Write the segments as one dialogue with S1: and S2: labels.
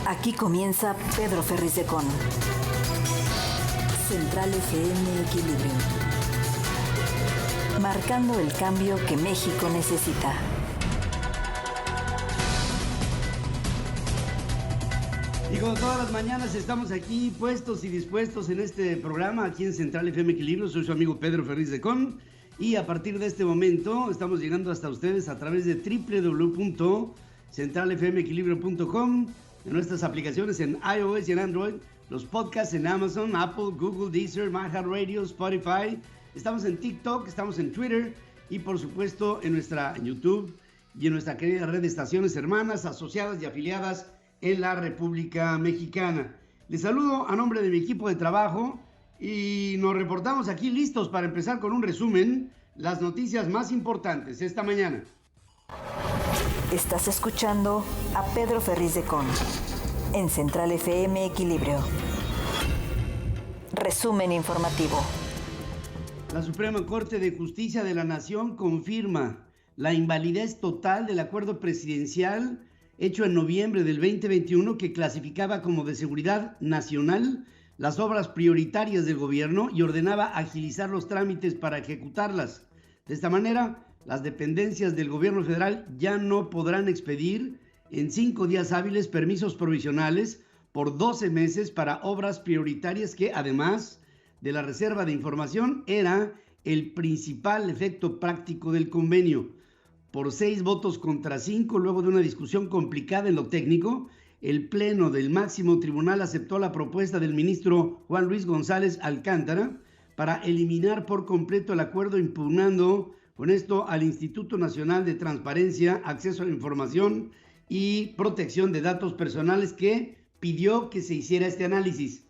S1: Aquí comienza Pedro Ferriz de Con. Central FM Equilibrio. Marcando el cambio que México necesita.
S2: Y como todas las mañanas estamos aquí puestos y dispuestos en este programa, aquí en Central FM Equilibrio. Soy su amigo Pedro Ferriz de Con. Y a partir de este momento estamos llegando hasta ustedes a través de www.centralfmequilibrio.com, en nuestras aplicaciones en iOS y en Android, los podcasts en Amazon, Apple, Google, Deezer, iHeartRadio, Spotify. Estamos en TikTok, estamos en Twitter y por supuesto en YouTube y en nuestra querida red de estaciones hermanas, asociadas y afiliadas en la República Mexicana. Les saludo a nombre de mi equipo de trabajo y nos reportamos aquí listos para empezar con un resumen, las noticias más importantes esta mañana.
S1: Estás escuchando a Pedro Ferriz de Con en Central FM Equilibrio. Resumen informativo.
S2: La Suprema Corte de Justicia de la Nación confirma la invalidez total del acuerdo presidencial hecho en noviembre del 2021 que clasificaba como de seguridad nacional las obras prioritarias del gobierno y ordenaba agilizar los trámites para ejecutarlas. De esta manera, las dependencias del gobierno federal ya no podrán expedir en 5 días hábiles permisos provisionales por 12 meses para obras prioritarias que, además de la reserva de información, era el principal efecto práctico del convenio. Por 6 votos contra 5, luego de una discusión complicada en lo técnico, el Pleno del máximo tribunal aceptó la propuesta del ministro Juan Luis González Alcántara para eliminar por completo el acuerdo, impugnando con esto al Instituto Nacional de Transparencia, Acceso a la Información y Protección de Datos Personales, que pidió que se hiciera este análisis.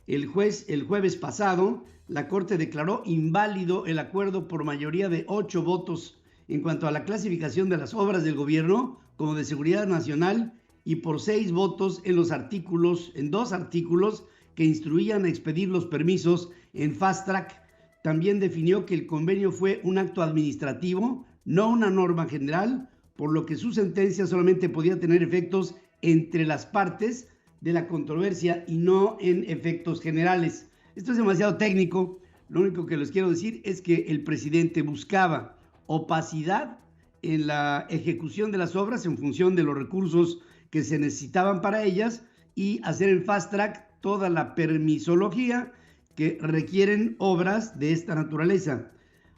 S2: El jueves pasado, la Corte declaró inválido el acuerdo por mayoría de 8 votos en cuanto a la clasificación de las obras del gobierno como de seguridad nacional y por 6 votos en 2 artículos que instruían a expedir los permisos en fast track. También definió que el convenio fue un acto administrativo, no una norma general, por lo que su sentencia solamente podía tener efectos entre las partes de la controversia y no en efectos generales. Esto es demasiado técnico. Lo único que les quiero decir es que el presidente buscaba opacidad en la ejecución de las obras en función de los recursos que se necesitaban para ellas y hacer en fast track toda la permisología que requieren obras de esta naturaleza.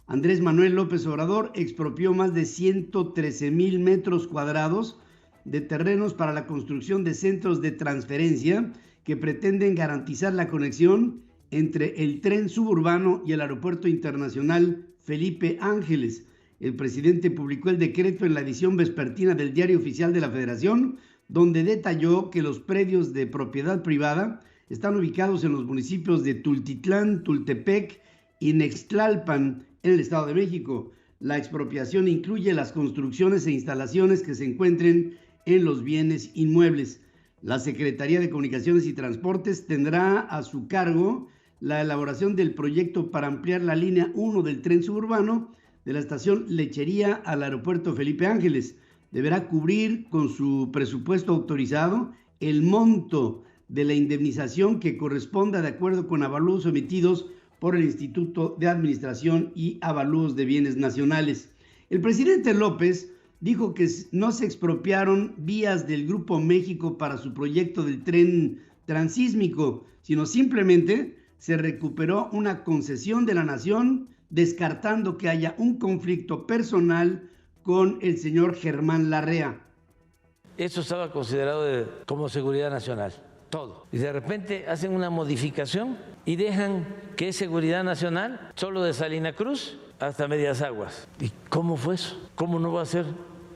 S2: Andrés Manuel López Obrador expropió más de 113,000 metros cuadrados de terrenos para la construcción de centros de transferencia que pretenden garantizar la conexión entre el tren suburbano y el Aeropuerto Internacional Felipe Ángeles. El presidente publicó el decreto en la edición vespertina del Diario Oficial de la Federación, donde detalló que los predios de propiedad privada están ubicados en los municipios de Tultitlán, Tultepec y Nextlalpan, en el Estado de México. La expropiación incluye las construcciones e instalaciones que se encuentren en los bienes inmuebles. La Secretaría de Comunicaciones y Transportes tendrá a su cargo la elaboración del proyecto para ampliar la línea 1 del tren suburbano de la estación Lechería al Aeropuerto Felipe Ángeles. Deberá cubrir con su presupuesto autorizado el monto de la indemnización que corresponda de acuerdo con avalúos emitidos por el Instituto de Administración y Avalúos de Bienes Nacionales. El presidente López dijo que no se expropiaron vías del Grupo México para su proyecto del tren transísmico, sino simplemente se recuperó una concesión de la nación, descartando que haya un conflicto personal con el señor Germán Larrea.
S3: Eso estaba considerado como seguridad nacional, todo. Y de repente hacen una modificación y dejan que es seguridad nacional solo de Salina Cruz hasta Medias Aguas. ¿Y cómo fue eso? ¿Cómo no va a ser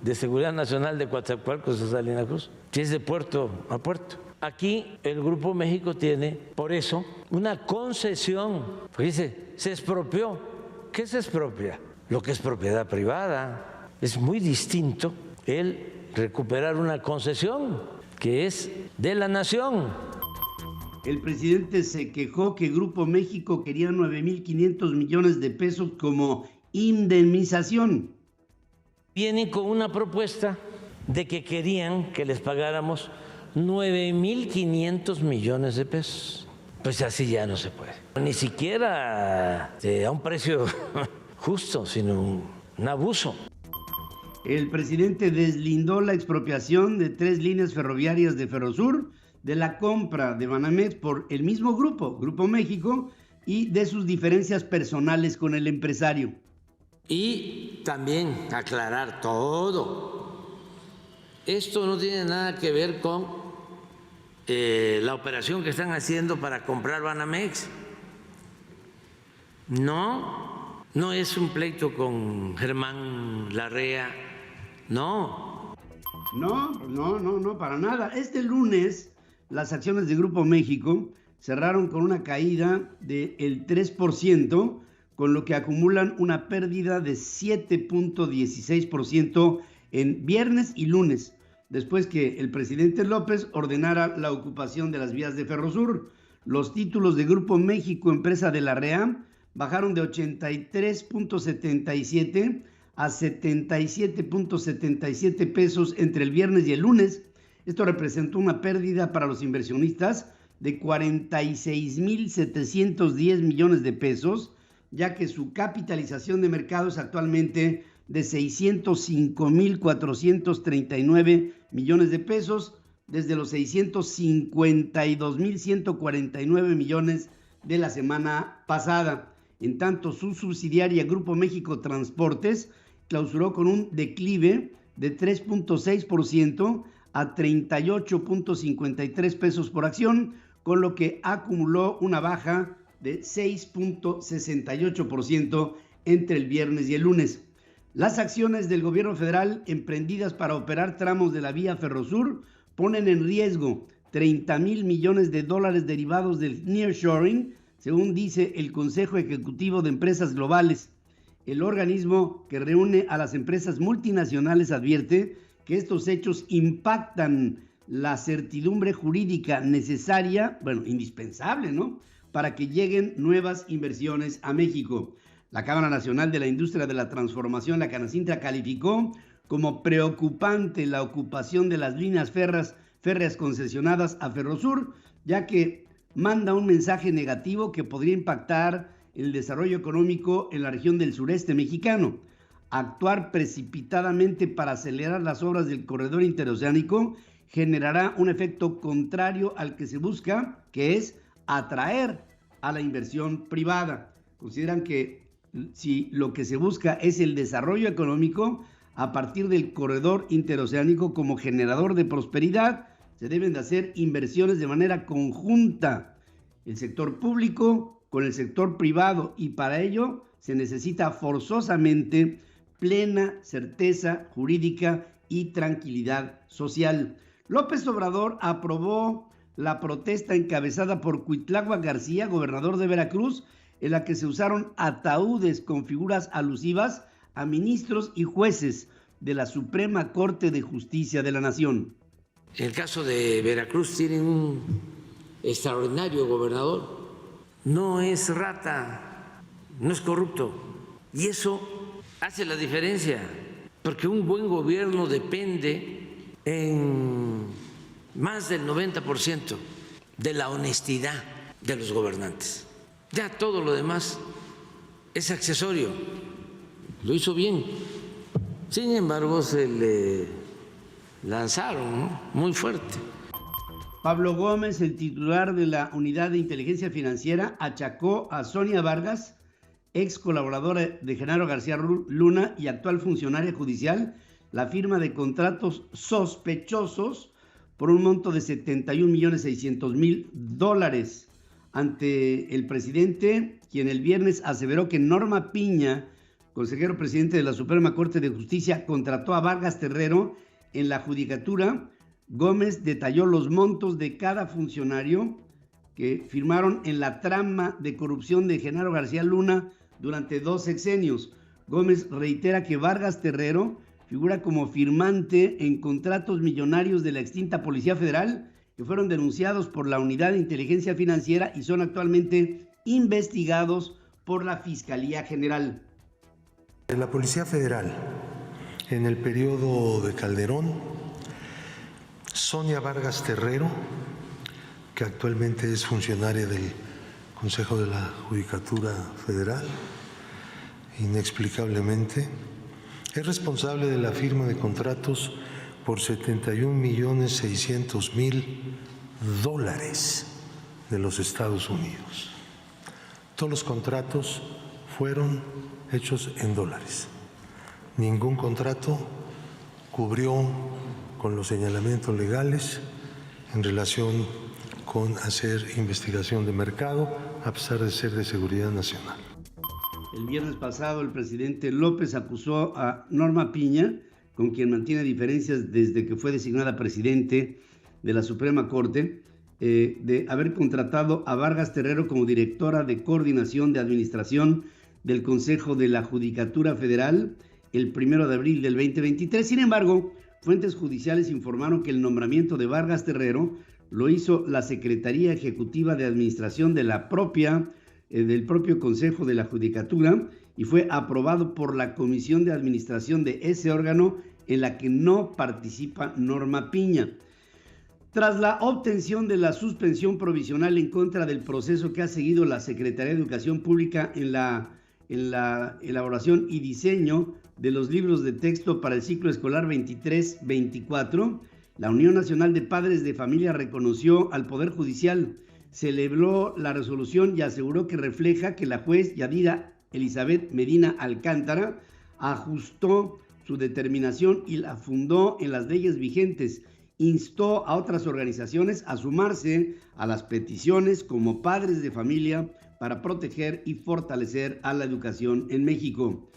S3: de seguridad nacional de Coatzacoalcos a Salina Cruz? Si es de puerto a puerto. Aquí el Grupo México tiene, por eso, una concesión. Porque dice, se expropió. ¿Qué se expropia? Lo que es propiedad privada. Es muy distinto el recuperar una concesión que es de la nación.
S2: El presidente se quejó que Grupo México quería 9,500 millones de pesos como indemnización.
S3: Vienen con una propuesta de que querían que les pagáramos 9.500 millones de pesos. Pues así ya no se puede. Ni siquiera a un precio justo, sino un abuso.
S2: El presidente deslindó la expropiación de 3 líneas ferroviarias de Ferrosur de la compra de Banamex por el mismo grupo, Grupo México, y de sus diferencias personales con el empresario.
S3: Y también aclarar todo. Esto no tiene nada que ver con la operación que están haciendo para comprar Banamex. No es un pleito con Germán Larrea, no,
S2: para nada. Este lunes las acciones de Grupo México cerraron con una caída del 3%, con lo que acumulan una pérdida de 7.16% en viernes y lunes, después que el presidente López ordenara la ocupación de las vías de Ferrosur. Los títulos de Grupo México, empresa de la REAM, bajaron de 83.77 a 77.77 pesos entre el viernes y el lunes. Esto representó una pérdida para los inversionistas de 46.710 millones de pesos, ya que su capitalización de mercado es actualmente de 605.439 millones de pesos, desde los 652.149 millones de la semana pasada. En tanto, su subsidiaria Grupo México Transportes clausuró con un declive de 3.6% a 38.53 pesos por acción, con lo que acumuló una baja de 6.68% entre el viernes y el lunes. Las acciones del gobierno federal emprendidas para operar tramos de la vía Ferrosur ponen en riesgo 30,000 millones de dólares derivados del nearshoring, según dice el Consejo Ejecutivo de Empresas Globales. El organismo que reúne a las empresas multinacionales advierte que estos hechos impactan la certidumbre jurídica necesaria, indispensable, ¿no?, para que lleguen nuevas inversiones a México. La Cámara Nacional de la Industria de la Transformación, la Canacintra, calificó como preocupante la ocupación de las líneas férreas concesionadas a Ferrosur, ya que manda un mensaje negativo que podría impactar el desarrollo económico en la región del sureste mexicano. Actuar precipitadamente para acelerar las obras del corredor interoceánico generará un efecto contrario al que se busca, que es atraer a la inversión privada. Consideran que si lo que se busca es el desarrollo económico a partir del corredor interoceánico como generador de prosperidad, se deben de hacer inversiones de manera conjunta, el sector público con el sector privado, y para ello se necesita forzosamente plena certeza jurídica y tranquilidad social. López Obrador aprobó la protesta encabezada por Cuitláhuac García, gobernador de Veracruz, en la que se usaron ataúdes con figuras alusivas a ministros y jueces de la Suprema Corte de Justicia de la Nación.
S3: En el caso de Veracruz tienen un extraordinario gobernador. No es rata, no es corrupto. Y eso hace la diferencia, porque un buen gobierno depende en más del 90% de la honestidad de los gobernantes. Ya todo lo demás es accesorio. Lo hizo bien. Sin embargo, se le lanzaron, ¿no?, muy fuerte.
S2: Pablo Gómez, el titular de la Unidad de Inteligencia Financiera, achacó a Sonia Vargas, ex colaboradora de Genaro García Luna y actual funcionaria judicial, la firma de contratos sospechosos por un monto de $71.600.000 ante el presidente, quien el viernes aseveró que Norma Piña, consejero presidente de la Suprema Corte de Justicia, contrató a Vargas Terrero en la judicatura. Gómez detalló los montos de cada funcionario que firmaron en la trama de corrupción de Genaro García Luna durante 2 sexenios. Gómez reitera que Vargas Terrero figura como firmante en contratos millonarios de la extinta Policía Federal que fueron denunciados por la Unidad de Inteligencia Financiera y son actualmente investigados por la Fiscalía General.
S4: La Policía Federal, en el periodo de Calderón, Sonia Vargas Terrero, que actualmente es funcionaria del Consejo de la Judicatura Federal, inexplicablemente, es responsable de la firma de contratos por $71.600.000 de los Estados Unidos. Todos los contratos fueron hechos en dólares. Ningún contrato cubrió con los señalamientos legales en relación con hacer investigación de mercado, a pesar de ser de seguridad nacional.
S2: El viernes pasado, el presidente López acusó a Norma Piña, con quien mantiene diferencias desde que fue designada presidente de la Suprema Corte, de haber contratado a Vargas Terrero como directora de coordinación de administración del Consejo de la Judicatura Federal el 1 de abril del 2023. Sin embargo, fuentes judiciales informaron que el nombramiento de Vargas Terrero lo hizo la Secretaría Ejecutiva de Administración de del propio Consejo de la Judicatura y fue aprobado por la Comisión de Administración de ese órgano, en la que no participa Norma Piña. Tras la obtención de la suspensión provisional en contra del proceso que ha seguido la Secretaría de Educación Pública en la elaboración y diseño de los libros de texto para el ciclo escolar 23-24, la Unión Nacional de Padres de Familia reconoció al Poder Judicial, celebró la resolución y aseguró que refleja que la juez Yadira Elizabeth Medina Alcántara ajustó su determinación y la fundó en las leyes vigentes. Instó a otras organizaciones a sumarse a las peticiones como padres de familia para proteger y fortalecer a la educación en México.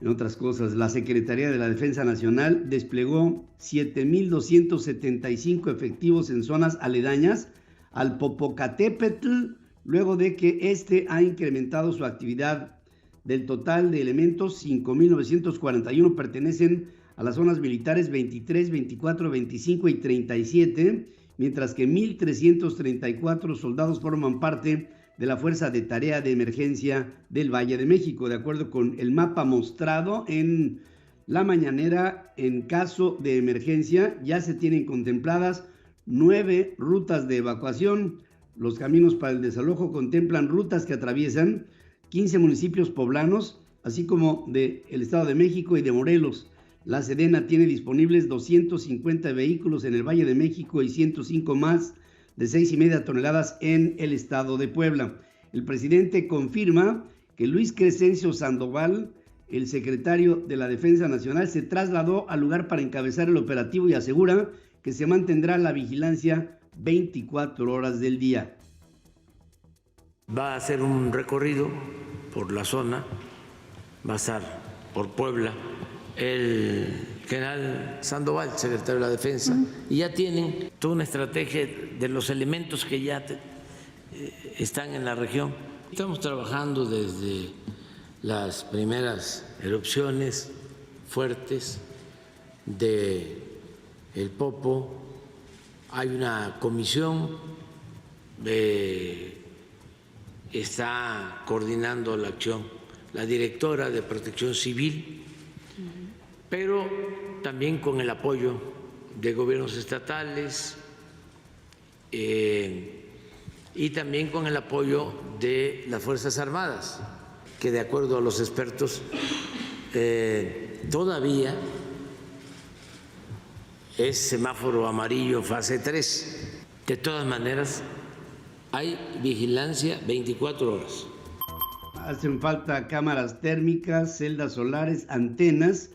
S2: En otras cosas, la Secretaría de la Defensa Nacional desplegó 7,275 efectivos en zonas aledañas al Popocatépetl, luego de que este ha incrementado su actividad. Del total de elementos, 5,941 pertenecen a las zonas militares 23, 24, 25 y 37, mientras que 1,334 soldados forman parte de la Fuerza de Tarea de Emergencia del Valle de México. De acuerdo con el mapa mostrado en la mañanera, en caso de emergencia ya se tienen contempladas 9 rutas de evacuación. Los caminos para el desalojo contemplan rutas que atraviesan 15 municipios poblanos, así como del Estado de México y de Morelos. La Sedena tiene disponibles 250 vehículos en el Valle de México y 105 más de 6,5 toneladas en el Estado de Puebla. El presidente confirma que Luis Crescencio Sandoval, el secretario de la Defensa Nacional, se trasladó al lugar para encabezar el operativo y asegura que se mantendrá la vigilancia 24 horas del día.
S3: Va a hacer un recorrido por la zona, va a estar por Puebla el general Sandoval, secretario de la Defensa, y ya tienen toda una estrategia de los elementos que ya están en la región. Estamos trabajando desde las primeras erupciones fuertes de el Popo. Hay una comisión, está coordinando la acción la directora de Protección Civil, pero también con el apoyo de gobiernos estatales y también con el apoyo de las Fuerzas Armadas, que de acuerdo a los expertos todavía es semáforo amarillo fase 3. De todas maneras, hay vigilancia 24 horas.
S2: Hacen falta cámaras térmicas, celdas solares, antenas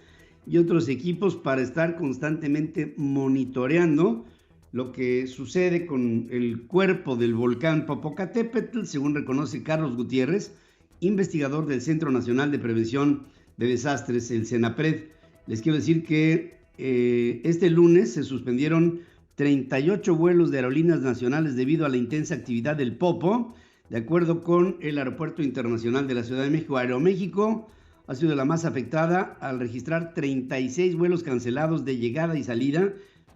S2: y otros equipos para estar constantemente monitoreando lo que sucede con el cuerpo del volcán Popocatépetl, según reconoce Carlos Gutiérrez, investigador del Centro Nacional de Prevención de Desastres, el CENAPRED. Les quiero decir que este lunes se suspendieron 38 vuelos de aerolíneas nacionales debido a la intensa actividad del Popo. De acuerdo con el Aeropuerto Internacional de la Ciudad de México, Aeroméxico ha sido la más afectada al registrar 36 vuelos cancelados de llegada y salida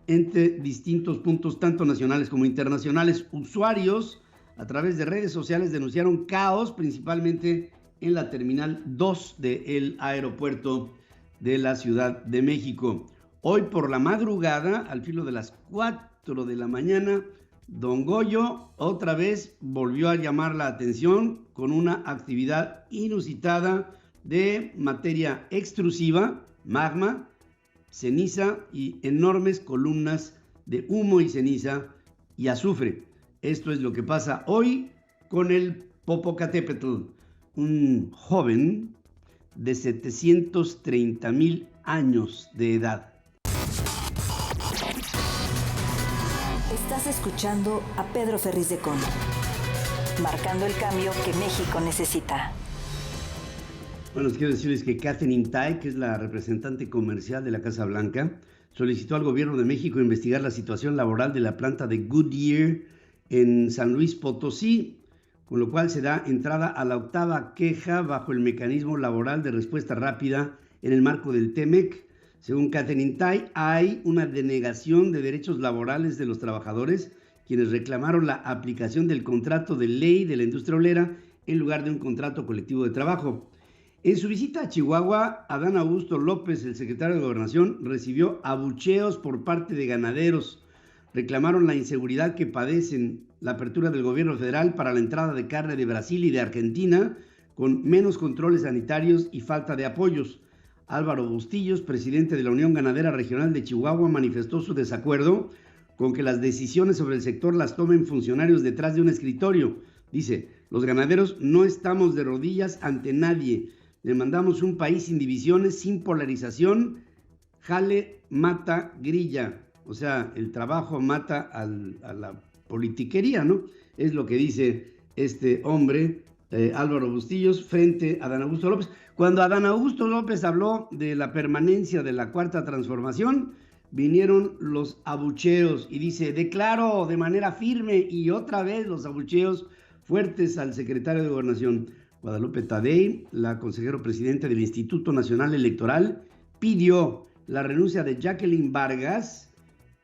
S2: entre distintos puntos, tanto nacionales como internacionales. Usuarios a través de redes sociales denunciaron caos, principalmente en la Terminal 2 del aeropuerto de la Ciudad de México. Hoy por la madrugada, al filo de las 4 de la mañana, don Goyo otra vez volvió a llamar la atención con una actividad inusitada de materia extrusiva, magma, ceniza y enormes columnas de humo y ceniza y azufre. Esto es lo que pasa hoy con el Popocatépetl, un joven de 730,000 años de edad.
S1: Estás escuchando a Pedro Ferriz de Con, marcando el cambio que México necesita.
S2: Bueno, quiero decirles que Katherine Tai, que es la representante comercial de la Casa Blanca, solicitó al gobierno de México investigar la situación laboral de la planta de Goodyear en San Luis Potosí, con lo cual se da entrada a la 8ª queja bajo el mecanismo laboral de respuesta rápida en el marco del TEMEC. Según Katherine Tai, hay una denegación de derechos laborales de los trabajadores, quienes reclamaron la aplicación del contrato de ley de la industria olera en lugar de un contrato colectivo de trabajo. En su visita a Chihuahua, Adán Augusto López, el secretario de Gobernación, recibió abucheos por parte de ganaderos. Reclamaron la inseguridad que padecen, la apertura del gobierno federal para la entrada de carne de Brasil y de Argentina, con menos controles sanitarios y falta de apoyos. Álvaro Bustillos, presidente de la Unión Ganadera Regional de Chihuahua, manifestó su desacuerdo con que las decisiones sobre el sector las tomen funcionarios detrás de un escritorio. Dice, los ganaderos no estamos de rodillas ante nadie. Demandamos un país sin divisiones, sin polarización. Jale mata grilla. O sea, el trabajo mata a la politiquería, ¿no? Es lo que dice este hombre, Álvaro Bustillos, frente a Adán Augusto López. Cuando Adán Augusto López habló de la permanencia de la Cuarta Transformación, vinieron los abucheos y dice, declaro de manera firme, y otra vez los abucheos fuertes al secretario de Gobernación. Guadalupe Tadei, la consejero presidente del Instituto Nacional Electoral, pidió la renuncia de Jacqueline Vargas,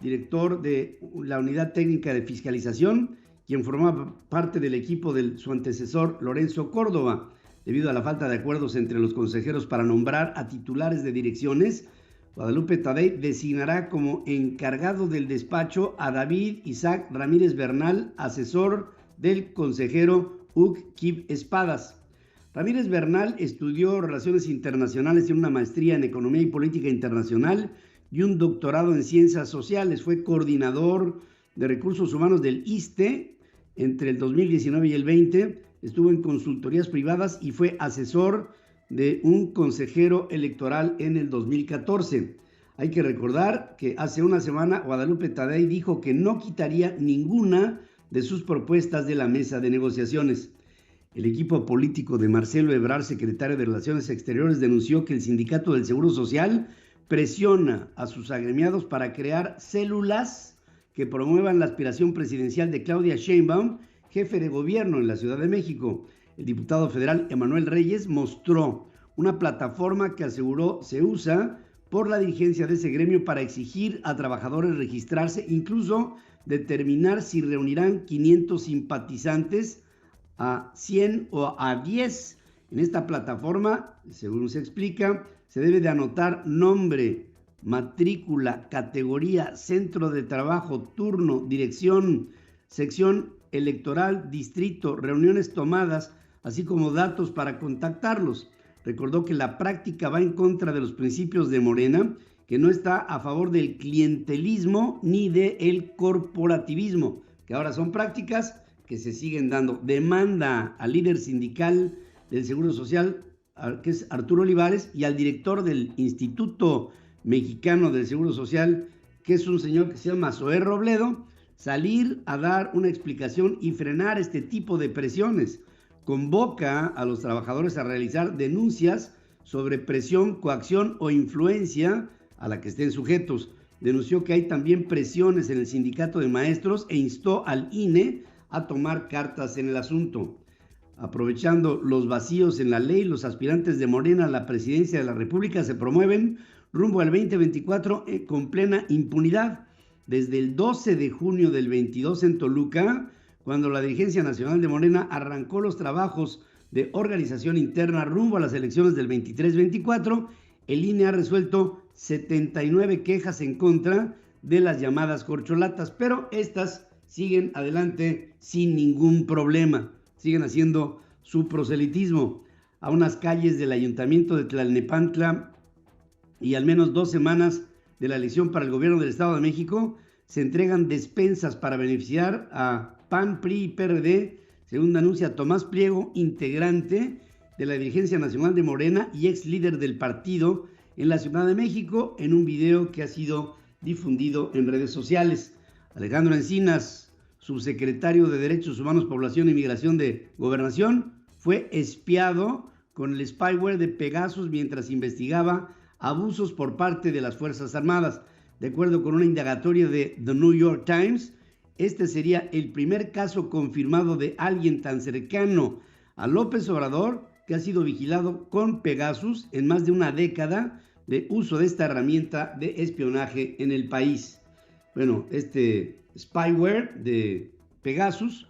S2: director de la Unidad Técnica de Fiscalización, quien formaba parte del equipo de su antecesor Lorenzo Córdoba. Debido a la falta de acuerdos entre los consejeros para nombrar a titulares de direcciones, Guadalupe Tadei designará como encargado del despacho a David Isaac Ramírez Bernal, asesor del consejero Hug Kib Espadas. Ramírez Bernal estudió Relaciones Internacionales, tiene una maestría en Economía y Política Internacional y un doctorado en Ciencias Sociales. Fue coordinador de Recursos Humanos del ISSSTE entre el 2019 y el 20. Estuvo en consultorías privadas y fue asesor de un consejero electoral en el 2014. Hay que recordar que hace una semana Guadalupe Tadei dijo que no quitaría ninguna de sus propuestas de la mesa de negociaciones. El equipo político de Marcelo Ebrard, secretario de Relaciones Exteriores, denunció que el Sindicato del Seguro Social presiona a sus agremiados para crear células que promuevan la aspiración presidencial de Claudia Sheinbaum, jefe de gobierno en la Ciudad de México. El diputado federal Emanuel Reyes mostró una plataforma que aseguró se usa por la dirigencia de ese gremio para exigir a trabajadores registrarse, incluso determinar si reunirán 500 simpatizantes, a 100 o a 10. En esta plataforma, según se explica, se debe de anotar nombre, matrícula, categoría, centro de trabajo, turno, dirección, sección electoral, distrito, reuniones tomadas, así como datos para contactarlos. Recordó que la práctica va en contra de los principios de Morena, que no está a favor del clientelismo ni del corporativismo, que ahora son prácticas que se siguen dando. Demanda al líder sindical del Seguro Social, que es Arturo Olivares, y al director del Instituto Mexicano del Seguro Social, que es un señor que se llama Zoé Robledo, salir a dar una explicación y frenar este tipo de presiones. Convoca a los trabajadores a realizar denuncias sobre presión, coacción o influencia a la que estén sujetos. Denunció que hay también presiones en el sindicato de maestros e instó al INE a tomar cartas en el asunto. Aprovechando los vacíos en la ley, los aspirantes de Morena a la presidencia de la República se promueven rumbo al 2024 con plena impunidad. Desde el 12 de junio del 22 en Toluca, cuando la dirigencia nacional de Morena arrancó los trabajos de organización interna rumbo a las elecciones del 23-24, el INE ha resuelto 79 quejas en contra de las llamadas corcholatas, pero estas siguen adelante sin ningún problema, siguen haciendo su proselitismo. A unas calles del ayuntamiento de Tlalnepantla y al menos 2 semanas de la elección para el gobierno del Estado de México, se entregan despensas para beneficiar a PAN, PRI y PRD, según anuncia Tomás Pliego, integrante de la dirigencia nacional de Morena y ex líder del partido en la Ciudad de México, en un video que ha sido difundido en redes sociales. Alejandro Encinas, subsecretario de Derechos Humanos, Población y Migración de Gobernación, fue espiado con el spyware de Pegasus mientras investigaba abusos por parte de las Fuerzas Armadas. De acuerdo con una indagatoria de The New York Times, este sería el primer caso confirmado de alguien tan cercano a López Obrador que ha sido vigilado con Pegasus en más de una década de uso de esta herramienta de espionaje en el país. Bueno, este spyware de Pegasus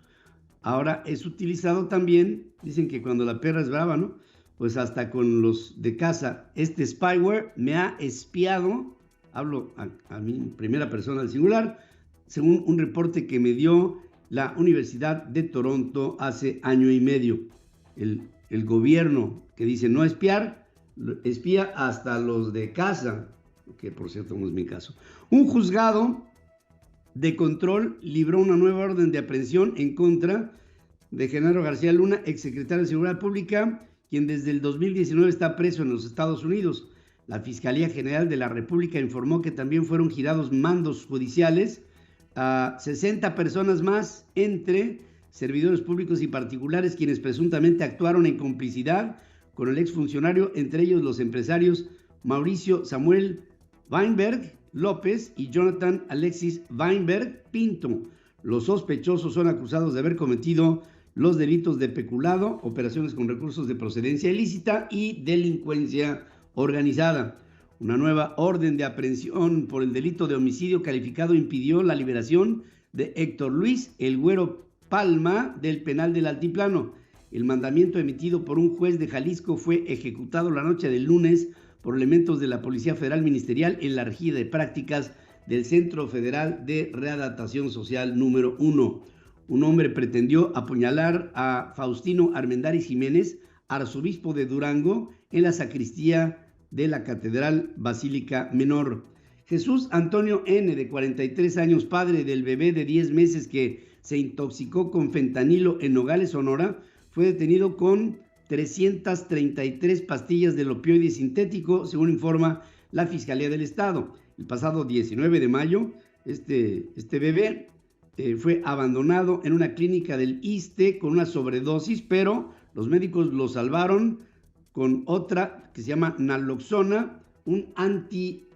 S2: ahora es utilizado también, dicen que cuando la perra es brava, ¿no? Pues hasta con los de casa. Este spyware me ha espiado, hablo a mí en primera persona del singular, según un reporte que me dio la Universidad de Toronto hace año y medio. El gobierno que dice no espiar, espía hasta los de casa, que por cierto no es mi caso. Un juzgado de control libró una nueva orden de aprehensión en contra de Genaro García Luna, exsecretario de Seguridad Pública, quien desde el 2019 está preso en los Estados Unidos. La Fiscalía General de la República informó que también fueron girados mandos judiciales a 60 personas más, entre servidores públicos y particulares, quienes presuntamente actuaron en complicidad con el exfuncionario, entre ellos los empresarios Mauricio Samuel Weinberg López y Jonathan Alexis Weinberg Pinto. Los sospechosos son acusados de haber cometido los delitos de peculado, operaciones con recursos de procedencia ilícita y delincuencia organizada. Una nueva orden de aprehensión por el delito de homicidio calificado impidió la liberación de Héctor Luis El Güero Palma del penal del Altiplano. El mandamiento emitido por un juez de Jalisco fue ejecutado la noche del lunes por elementos de la Policía Federal Ministerial en la Regida de Prácticas del Centro Federal de Readaptación Social número 1. Un hombre pretendió apuñalar a Faustino Armendáriz Jiménez, arzobispo de Durango, en la sacristía de la Catedral Basílica Menor. Jesús Antonio N., de 43 años, padre del bebé de 10 meses que se intoxicó con fentanilo en Nogales, Sonora, fue detenido con 333 pastillas del opioide sintético, según informa la Fiscalía del Estado. El pasado 19 de mayo, este bebé fue abandonado en una clínica del ISSSTE con una sobredosis, pero los médicos lo salvaron con otra que se llama naloxona, un antiopioide,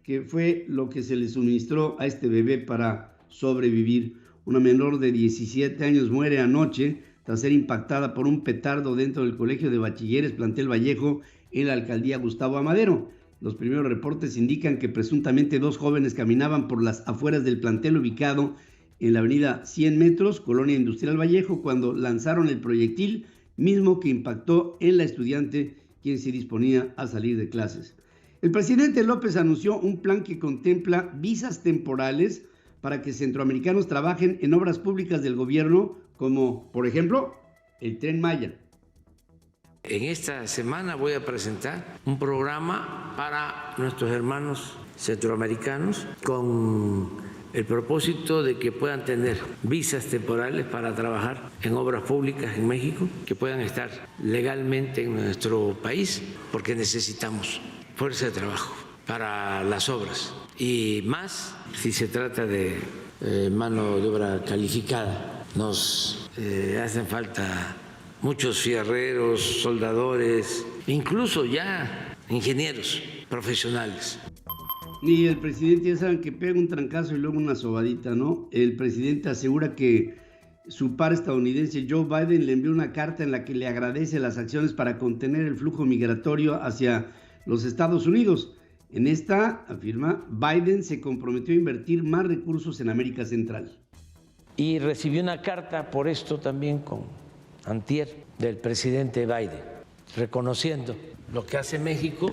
S2: que fue lo que se le suministró a este bebé para sobrevivir. Una menor de 17 años muere anoche tras ser impactada por un petardo dentro del Colegio de Bachilleres Plantel Vallejo en la alcaldía Gustavo Amadero. Los primeros reportes indican que presuntamente 2 jóvenes caminaban por las afueras del plantel ubicado en la avenida 100 metros, Colonia Industrial Vallejo, cuando lanzaron el proyectil mismo que impactó en la estudiante, quien se disponía a salir de clases. El presidente López anunció un plan que contempla visas temporales para que centroamericanos trabajen en obras públicas del gobierno, como, por ejemplo, el Tren Maya.
S3: En esta semana voy a presentar un programa para nuestros hermanos centroamericanos con el propósito de que puedan tener visas temporales para trabajar en obras públicas en México, que puedan estar legalmente en nuestro país, porque necesitamos fuerza de trabajo para las obras y más si se trata de mano de obra calificada. Nos hacen falta muchos fierreros, soldadores, incluso ya ingenieros profesionales.
S2: Y el presidente, ya saben que pega un trancazo y luego una sobadita, ¿no? El presidente asegura que su par estadounidense Joe Biden le envió una carta en la que le agradece las acciones para contener el flujo migratorio hacia los Estados Unidos. En esta, afirma, Biden se comprometió a invertir más recursos en América Central.
S3: Y recibí una carta por esto también con antier del presidente Biden, reconociendo lo que hace México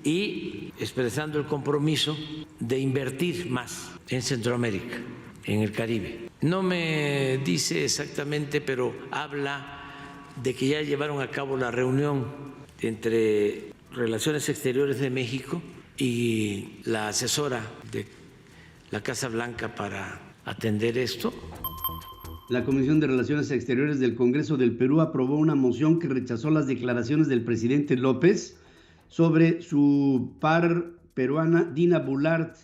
S3: y expresando el compromiso de invertir más en Centroamérica, en el Caribe. No me dice exactamente, pero habla de que ya llevaron a cabo la reunión entre Relaciones Exteriores de México y la asesora de la Casa Blanca para atender esto.
S2: La Comisión de Relaciones Exteriores del Congreso del Perú aprobó una moción que rechazó las declaraciones del presidente López sobre su par peruana Dina Boluarte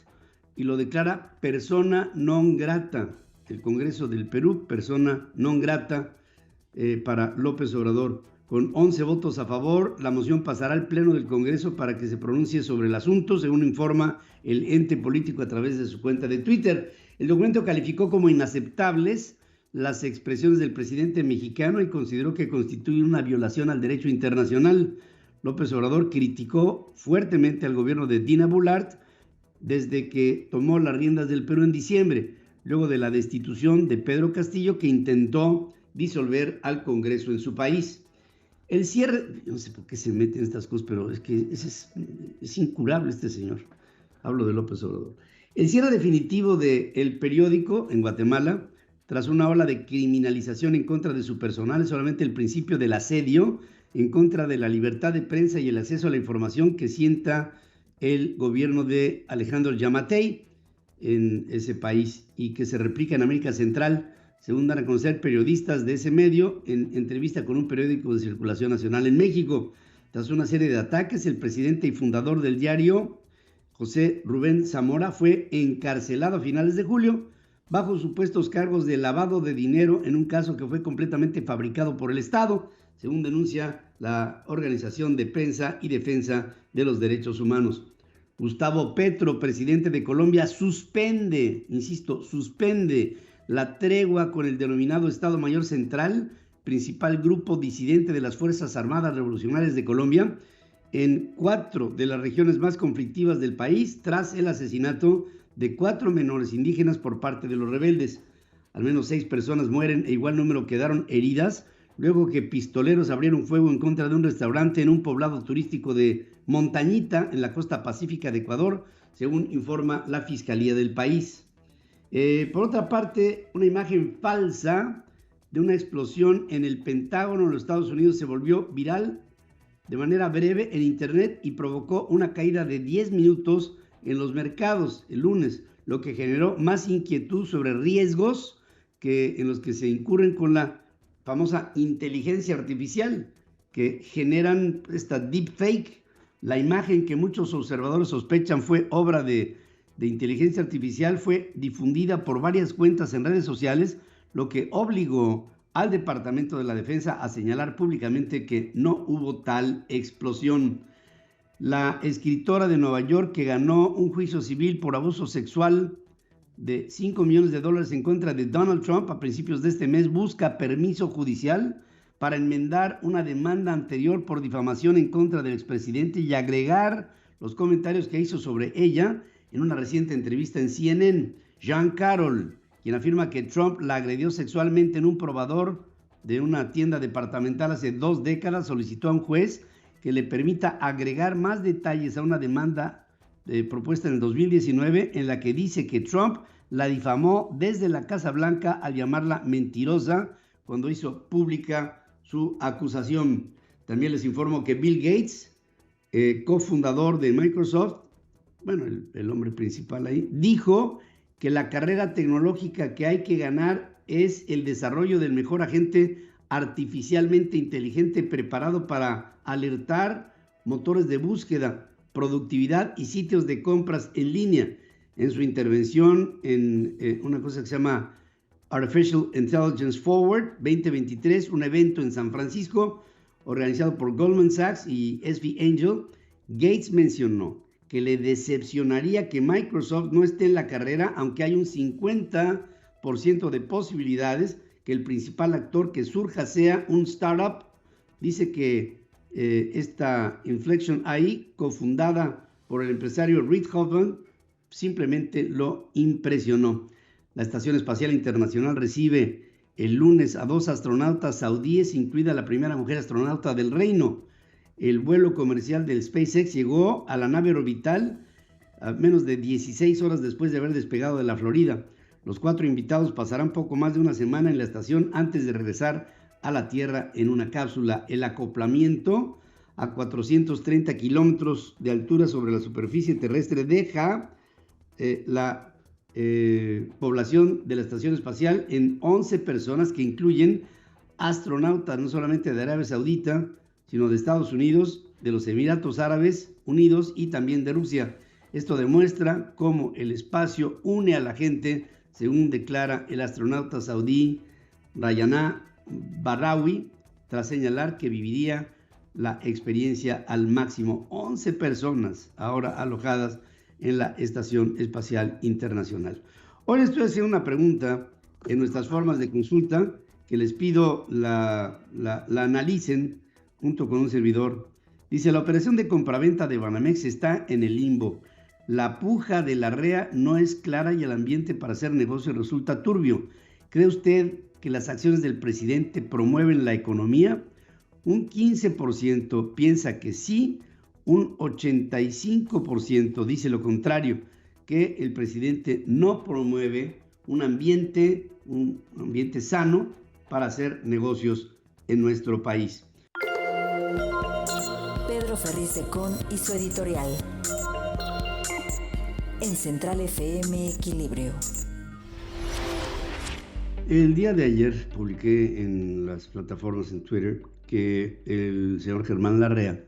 S2: y lo declara persona non grata. El Congreso del Perú, persona non grata para López Obrador. Con 11 votos a favor, la moción pasará al Pleno del Congreso para que se pronuncie sobre el asunto, según informa el ente político a través de su cuenta de Twitter. El documento calificó como inaceptables las expresiones del presidente mexicano y consideró que constituyen una violación al derecho internacional. López Obrador criticó fuertemente al gobierno de Dina Boluarte desde que tomó las riendas del Perú en diciembre, luego de la destitución de Pedro Castillo, que intentó disolver al Congreso en su país. El cierre, no sé por qué se mete en estas cosas, pero es que es incurable este señor. Hablo de López Obrador. El cierre definitivo del periódico en Guatemala, tras una ola de criminalización en contra de su personal, es solamente el principio del asedio en contra de la libertad de prensa y el acceso a la información que sienta el gobierno de Alejandro Yamatei en ese país y que se replica en América Central, según dan a conocer periodistas de ese medio en entrevista con un periódico de circulación nacional en México. Tras una serie de ataques, el presidente y fundador del diario, José Rubén Zamora, fue encarcelado a finales de julio bajo supuestos cargos de lavado de dinero en un caso que fue completamente fabricado por el Estado, según denuncia la Organización de Prensa y Defensa de los Derechos Humanos. Gustavo Petro, presidente de Colombia, suspende la tregua con el denominado Estado Mayor Central, principal grupo disidente de las Fuerzas Armadas Revolucionarias de Colombia, en 4 de las regiones más conflictivas del país, tras el asesinato de 4 menores indígenas por parte de los rebeldes. Al menos 6 personas mueren e igual número quedaron heridas luego que pistoleros abrieron fuego en contra de un restaurante en un poblado turístico de Montañita, en la costa pacífica de Ecuador, según informa la Fiscalía del país. Por otra parte, una imagen falsa de una explosión en el Pentágono en los Estados Unidos se volvió viral de manera breve en internet y provocó una caída de 10 minutos en los mercados el lunes, lo que generó más inquietud sobre riesgos en los que se incurren con la famosa inteligencia artificial, que generan esta deepfake. La imagen que muchos observadores sospechan fue obra de inteligencia artificial fue difundida por varias cuentas en redes sociales, lo que obligó al Departamento de la Defensa a señalar públicamente que no hubo tal explosión. La escritora de Nueva York, que ganó un juicio civil por abuso sexual de $5 millones en contra de Donald Trump a principios de este mes, busca permiso judicial para enmendar una demanda anterior por difamación en contra del expresidente y agregar los comentarios que hizo sobre ella en una reciente entrevista en CNN. Jean Carroll, quien afirma que Trump la agredió sexualmente en un probador de una tienda departamental hace 2 décadas, solicitó a un juez que le permita agregar más detalles a una demanda propuesta en el 2019, en la que dice que Trump la difamó desde la Casa Blanca al llamarla mentirosa cuando hizo pública su acusación. También les informo que Bill Gates, cofundador de Microsoft, el hombre principal ahí, dijo que la carrera tecnológica que hay que ganar es el desarrollo del mejor agente artificialmente inteligente preparado para alertar, motores de búsqueda, productividad y sitios de compras en línea. En su intervención en una cosa que se llama Artificial Intelligence Forward 2023, un evento en San Francisco organizado por Goldman Sachs y SV Angel, Gates mencionó que le decepcionaría que Microsoft no esté en la carrera, aunque hay un 50% de posibilidades que el principal actor que surja sea un startup. Dice que esta Inflection AI, cofundada por el empresario Reid Hoffman, simplemente lo impresionó. La Estación Espacial Internacional recibe el lunes a 2 astronautas saudíes, incluida la primera mujer astronauta del reino. el vuelo comercial del SpaceX llegó a la nave orbital a menos de 16 horas después de haber despegado de la Florida. Los 4 invitados pasarán poco más de una semana en la estación antes de regresar a la Tierra en una cápsula. El acoplamiento a 430 kilómetros de altura sobre la superficie terrestre deja la población de la estación espacial en 11 personas, que incluyen astronautas no solamente de Arabia Saudita, sino de Estados Unidos, de los Emiratos Árabes Unidos y también de Rusia. Esto demuestra cómo el espacio une a la gente, según declara el astronauta saudí Rayana Barrawi, tras señalar que viviría la experiencia al máximo. 11 personas ahora alojadas en la Estación Espacial Internacional. Hoy les estoy haciendo una pregunta en nuestras formas de consulta que les pido la analicen junto con un servidor. Dice: la operación de compraventa de Banamex está en el limbo. La puja de la REA no es clara y el ambiente para hacer negocio resulta turbio. ¿Cree usted que las acciones del presidente promueven la economía? Un 15% piensa que sí, un 85% dice lo contrario, que el presidente no promueve un ambiente sano para hacer negocios en nuestro país.
S1: Pedro Ferriz de Con y su editorial. En Central FM Equilibrio.
S2: El día de ayer publiqué en las plataformas en Twitter que el señor Germán Larrea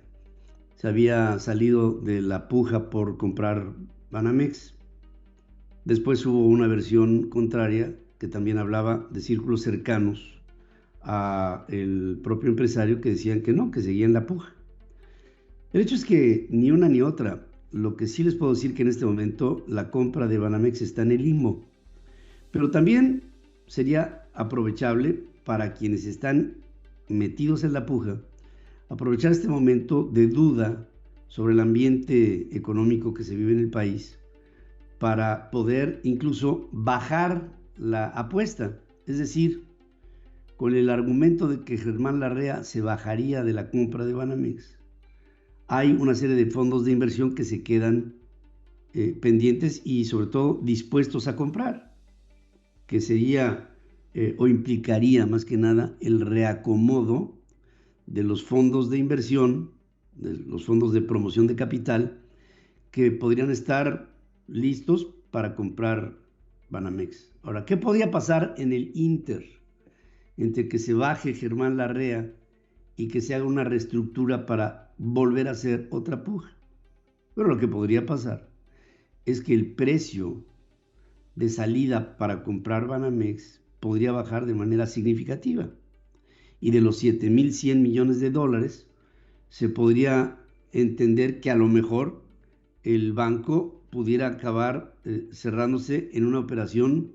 S2: se había salido de la puja por comprar Banamex. Después hubo una versión contraria que también hablaba de círculos cercanos al propio empresario que decían que no, que seguía en la puja. El hecho es que ni una ni otra. Lo que sí les puedo decir que en este momento la compra de Banamex está en el limbo. Pero también sería aprovechable para quienes están metidos en la puja aprovechar este momento de duda sobre el ambiente económico que se vive en el país para poder incluso bajar la apuesta. Es decir, con el argumento de que Germán Larrea se bajaría de la compra de Banamex, hay una serie de fondos de inversión que se quedan pendientes y sobre todo dispuestos a comprar, que sería o implicaría más que nada el reacomodo de los fondos de inversión, de los fondos de promoción de capital, que podrían estar listos para comprar Banamex. Ahora, ¿qué podría pasar en el Inter entre que se baje Germán Larrea y que se haga una reestructura para volver a hacer otra puja? Pero lo que podría pasar es que el precio de salida para comprar Banamex podría bajar de manera significativa. Y de los 7,100 millones de dólares, se podría entender que a lo mejor el banco pudiera acabar cerrándose en una operación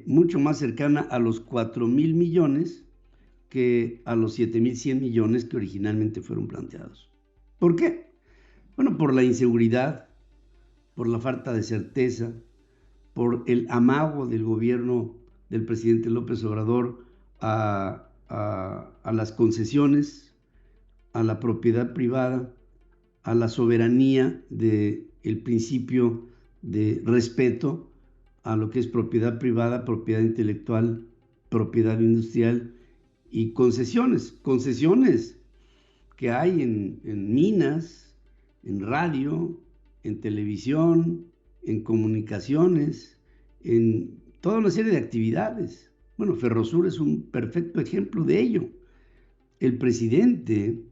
S2: mucho más cercana a los 4,000 millones que a los 7,100 millones que originalmente fueron planteados. ¿Por qué? Bueno, por la inseguridad, por la falta de certeza, por el amago del gobierno del presidente López Obrador a las concesiones, a la propiedad privada, a la soberanía del principio de respeto a lo que es propiedad privada, propiedad intelectual, propiedad industrial y concesiones que hay en minas, en radio, en televisión, en comunicaciones, en toda una serie de actividades. Bueno, Ferrosur es un perfecto ejemplo de ello. El presidente,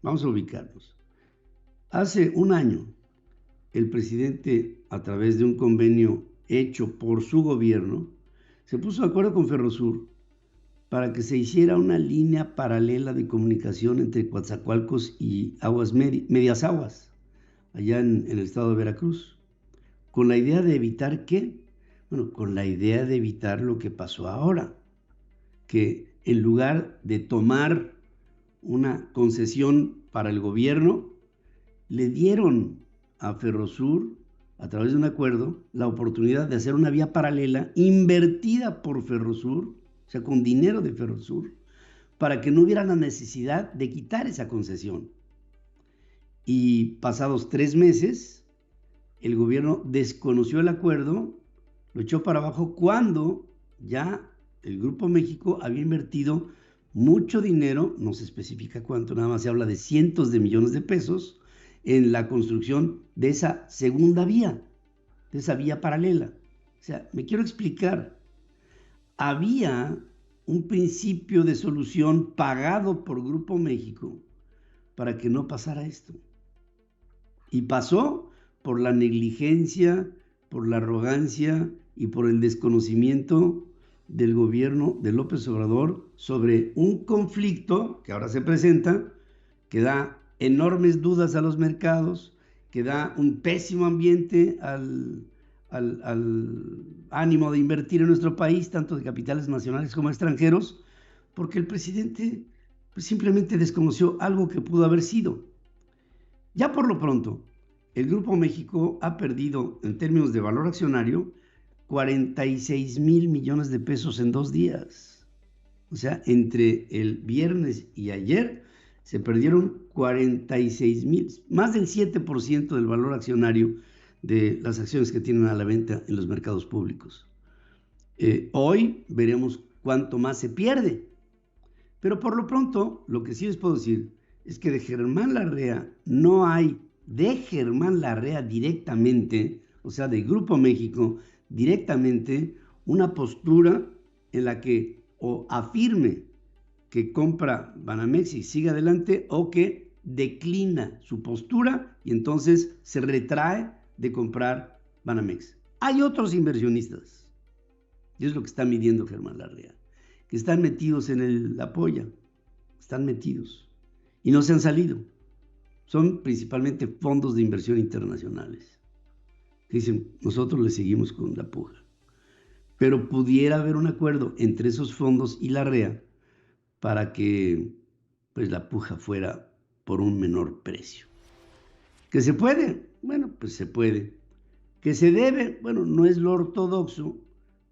S2: vamos a ubicarnos, hace un año, el presidente, a través de un convenio hecho por su gobierno, se puso de acuerdo con Ferrosur para que se hiciera una línea paralela de comunicación entre Coatzacoalcos y Medias Aguas, allá en el estado de Veracruz, con la idea de evitar ¿qué? Bueno, con la idea de evitar lo que pasó ahora, que en lugar de tomar una concesión para el gobierno, le dieron a Ferrosur, a través de un acuerdo, la oportunidad de hacer una vía paralela invertida por Ferrosur, o sea, con dinero de Ferrosur, para que no hubiera la necesidad de quitar esa concesión. Y pasados 3 meses, el gobierno desconoció el acuerdo, lo echó para abajo cuando ya el Grupo México había invertido mucho dinero, no se especifica cuánto, nada más se habla de cientos de millones de pesos, en la construcción de esa segunda vía, de esa vía paralela. O sea, me quiero explicar, había un principio de solución pagado por Grupo México para que no pasara esto. Y pasó por la negligencia, por la arrogancia y por el desconocimiento del gobierno de López Obrador sobre un conflicto que ahora se presenta, que da enormes dudas a los mercados, que da un pésimo ambiente al ánimo de invertir en nuestro país, tanto de capitales nacionales como extranjeros, porque el presidente pues, simplemente desconoció algo que pudo haber sido. Ya por lo pronto, el Grupo México ha perdido, en términos de valor accionario, 46,000 millones de pesos en 2 días. O sea, entre el viernes y ayer se perdieron 46,000, más del 7% del valor accionario de las acciones que tienen a la venta en los mercados públicos. Hoy veremos cuánto más se pierde. Pero por lo pronto, lo que sí les puedo decir es que de Germán Larrea no hay, de Germán Larrea directamente, o sea, de Grupo México directamente, una postura en la que o afirme que compra Banamex y sigue adelante o que declina su postura y entonces se retrae de comprar Banamex. Hay otros inversionistas, y es lo que está midiendo Germán Larrea, que están metidos en el apoyo, están metidos y no se han salido. Son principalmente fondos de inversión internacionales. Dicen, nosotros le seguimos con la puja. Pero pudiera haber un acuerdo entre esos fondos y Larrea para que pues, la puja fuera por un menor precio. ¿Que se puede? Bueno, pues se puede. ¿Que se debe? Bueno, no es lo ortodoxo,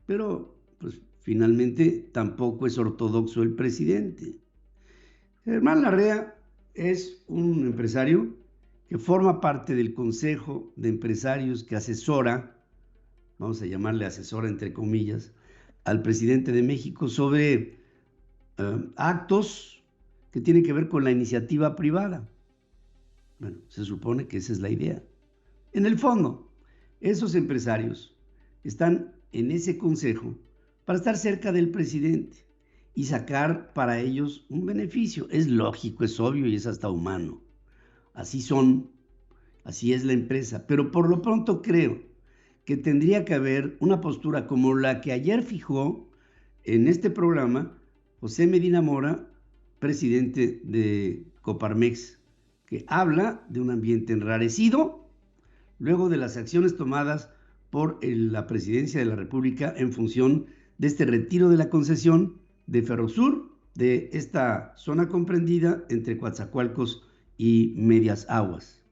S2: pero pues finalmente tampoco es ortodoxo el presidente. Germán Larrea es un empresario que forma parte del Consejo de Empresarios que asesora, vamos a llamarle asesora entre comillas, al presidente de México sobre actos que tienen que ver con la iniciativa privada. Bueno, se supone que esa es la idea. En el fondo, esos empresarios están en ese consejo para estar cerca del presidente y sacar para ellos un beneficio. Es lógico, es obvio y es hasta humano. Así son, así es la empresa. Pero por lo pronto creo que tendría que haber una postura como la que ayer fijó en este programa José Medina Mora, presidente de Coparmex, que habla de un ambiente enrarecido luego de las acciones tomadas por la presidencia de la República en función de este retiro de la concesión de Ferrosur, de esta zona comprendida entre Coatzacoalcos y Medias Aguas.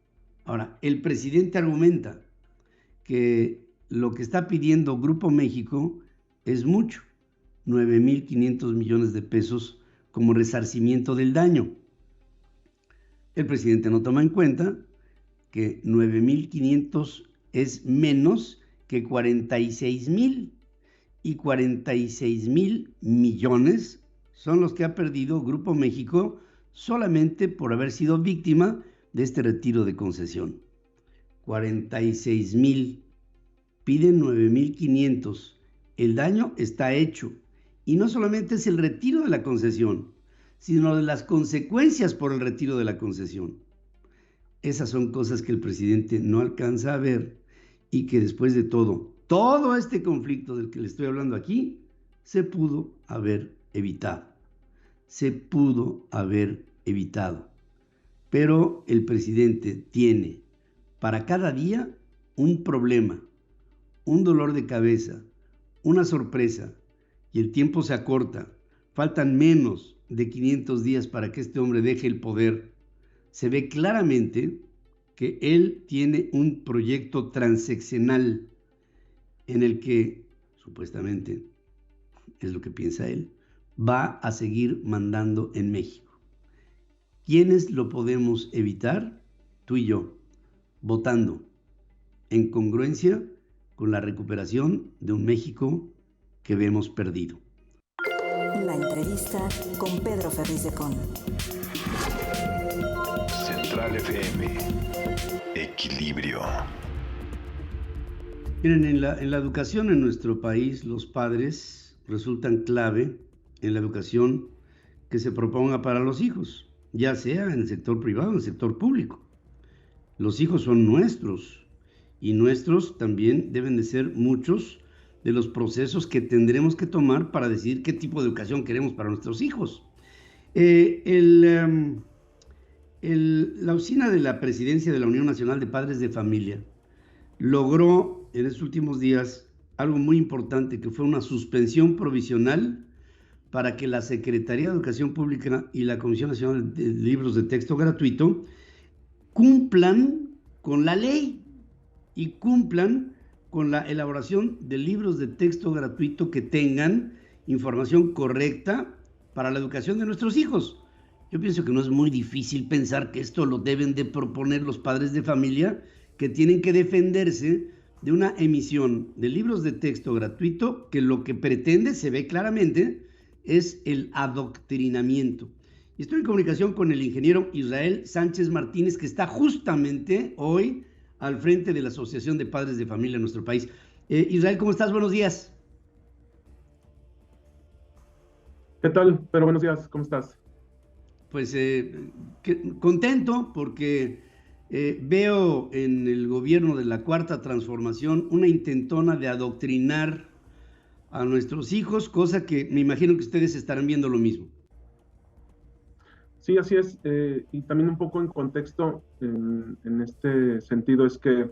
S2: Ahora, el presidente argumenta que lo que está pidiendo Grupo México es mucho, 9,500 millones de pesos como resarcimiento del daño. El presidente no toma en cuenta que 9,500 es menos que 46,000 y 46,000 millones son los que ha perdido Grupo México solamente por haber sido víctima de este retiro de concesión. 46,000, piden 9,500. El daño está hecho y no solamente es el retiro de la concesión, sino de las consecuencias por el retiro de la concesión. Esas son cosas que el presidente no alcanza a ver y que después de todo este conflicto del que le estoy hablando aquí, se pudo haber evitado. Se pudo haber evitado. Pero el presidente tiene para cada día un problema, un dolor de cabeza, una sorpresa, y el tiempo se acorta. Faltan menos de 500 días para que este hombre deje el poder. Se ve claramente que él tiene un proyecto transeccional en el que, supuestamente, es lo que piensa él, va a seguir mandando en México. ¿Quiénes lo podemos evitar? Tú y yo, votando en congruencia con la recuperación de un México que vemos perdido.
S1: La entrevista con Pedro Ferriz de Con.
S5: Central FM. Equilibrio.
S2: Miren, en la educación en nuestro país, los padres resultan clave en la educación que se proponga para los hijos, ya sea en el sector privado o en el sector público. Los hijos son nuestros y nuestros también deben de ser muchos de los procesos que tendremos que tomar para decidir qué tipo de educación queremos para nuestros hijos. La oficina de la Presidencia de la Unión Nacional de Padres de Familia logró en estos últimos días algo muy importante, que fue una suspensión provisional para que la Secretaría de Educación Pública y la Comisión Nacional de Libros de Texto Gratuito cumplan con la ley y cumplan con la elaboración de libros de texto gratuito que tengan información correcta para la educación de nuestros hijos. Yo pienso que no es muy difícil pensar que esto lo deben de proponer los padres de familia, que tienen que defenderse de una emisión de libros de texto gratuito que lo que pretende, se ve claramente, es el adoctrinamiento. Y estoy en comunicación con el ingeniero Israel Sánchez Martínez, que está justamente hoy al frente de la Asociación de Padres de Familia en nuestro país. Israel, ¿cómo estás? Buenos días.
S6: ¿Qué tal? Pero buenos días, ¿cómo estás?
S2: Pues contento porque veo en el gobierno de la Cuarta Transformación una intentona de adoctrinar a nuestros hijos, cosa que me imagino que ustedes estarán viendo lo mismo.
S6: Sí, así es, y también un poco en contexto en este sentido es que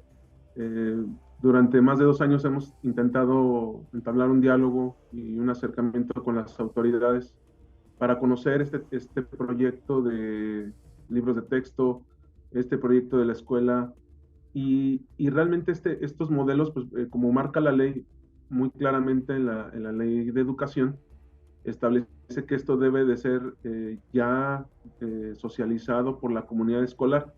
S6: durante más de 2 años hemos intentado entablar un diálogo y un acercamiento con las autoridades para conocer este proyecto de libros de texto, este proyecto de la escuela, y realmente estos modelos, pues como marca la ley muy claramente en la ley de educación, establece que esto debe de ser socializado por la comunidad escolar.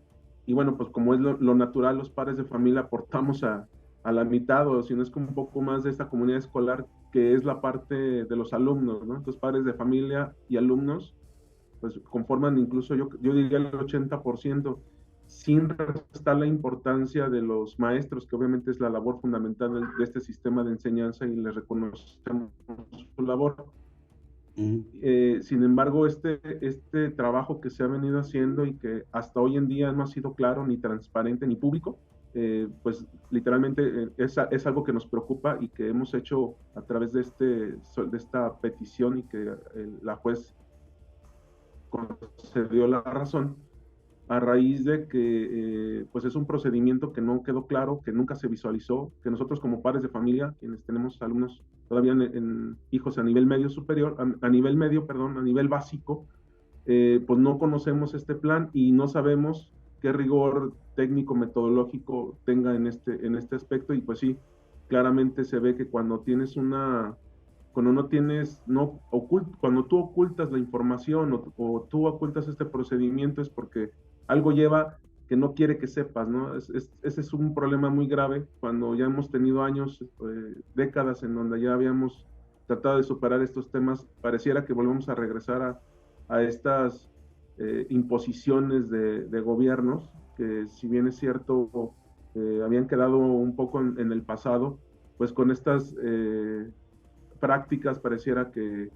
S6: Y bueno, pues como es lo natural, los padres de familia aportamos a la mitad, o si no es como un poco más de esta comunidad escolar, que es la parte de los alumnos, ¿no? Entonces, padres de familia y alumnos, pues conforman incluso, yo diría el 80%, sin restar la importancia de los maestros, que obviamente es la labor fundamental de este sistema de enseñanza y les reconocemos su labor. Sin embargo, este trabajo que se ha venido haciendo y que hasta hoy en día no ha sido claro, ni transparente, ni público, pues literalmente es algo que nos preocupa y que hemos hecho a través de esta petición, y que la juez concedió la razón a raíz de que pues es un procedimiento que no quedó claro, que nunca se visualizó, que nosotros como padres de familia, quienes tenemos alumnos todavía en hijos a nivel medio superior, a nivel básico, pues no conocemos este plan y no sabemos qué rigor técnico metodológico tenga en este aspecto. Y pues sí, claramente se ve que cuando tú ocultas la información o tú ocultas este procedimiento, es porque algo lleva que no quiere que sepas, ¿no? Ese es un problema muy grave cuando ya hemos tenido años, décadas en donde ya habíamos tratado de superar estos temas. Pareciera que volvemos a regresar a estas imposiciones de gobiernos que, si bien es cierto, habían quedado un poco en el pasado, pues con estas prácticas pareciera que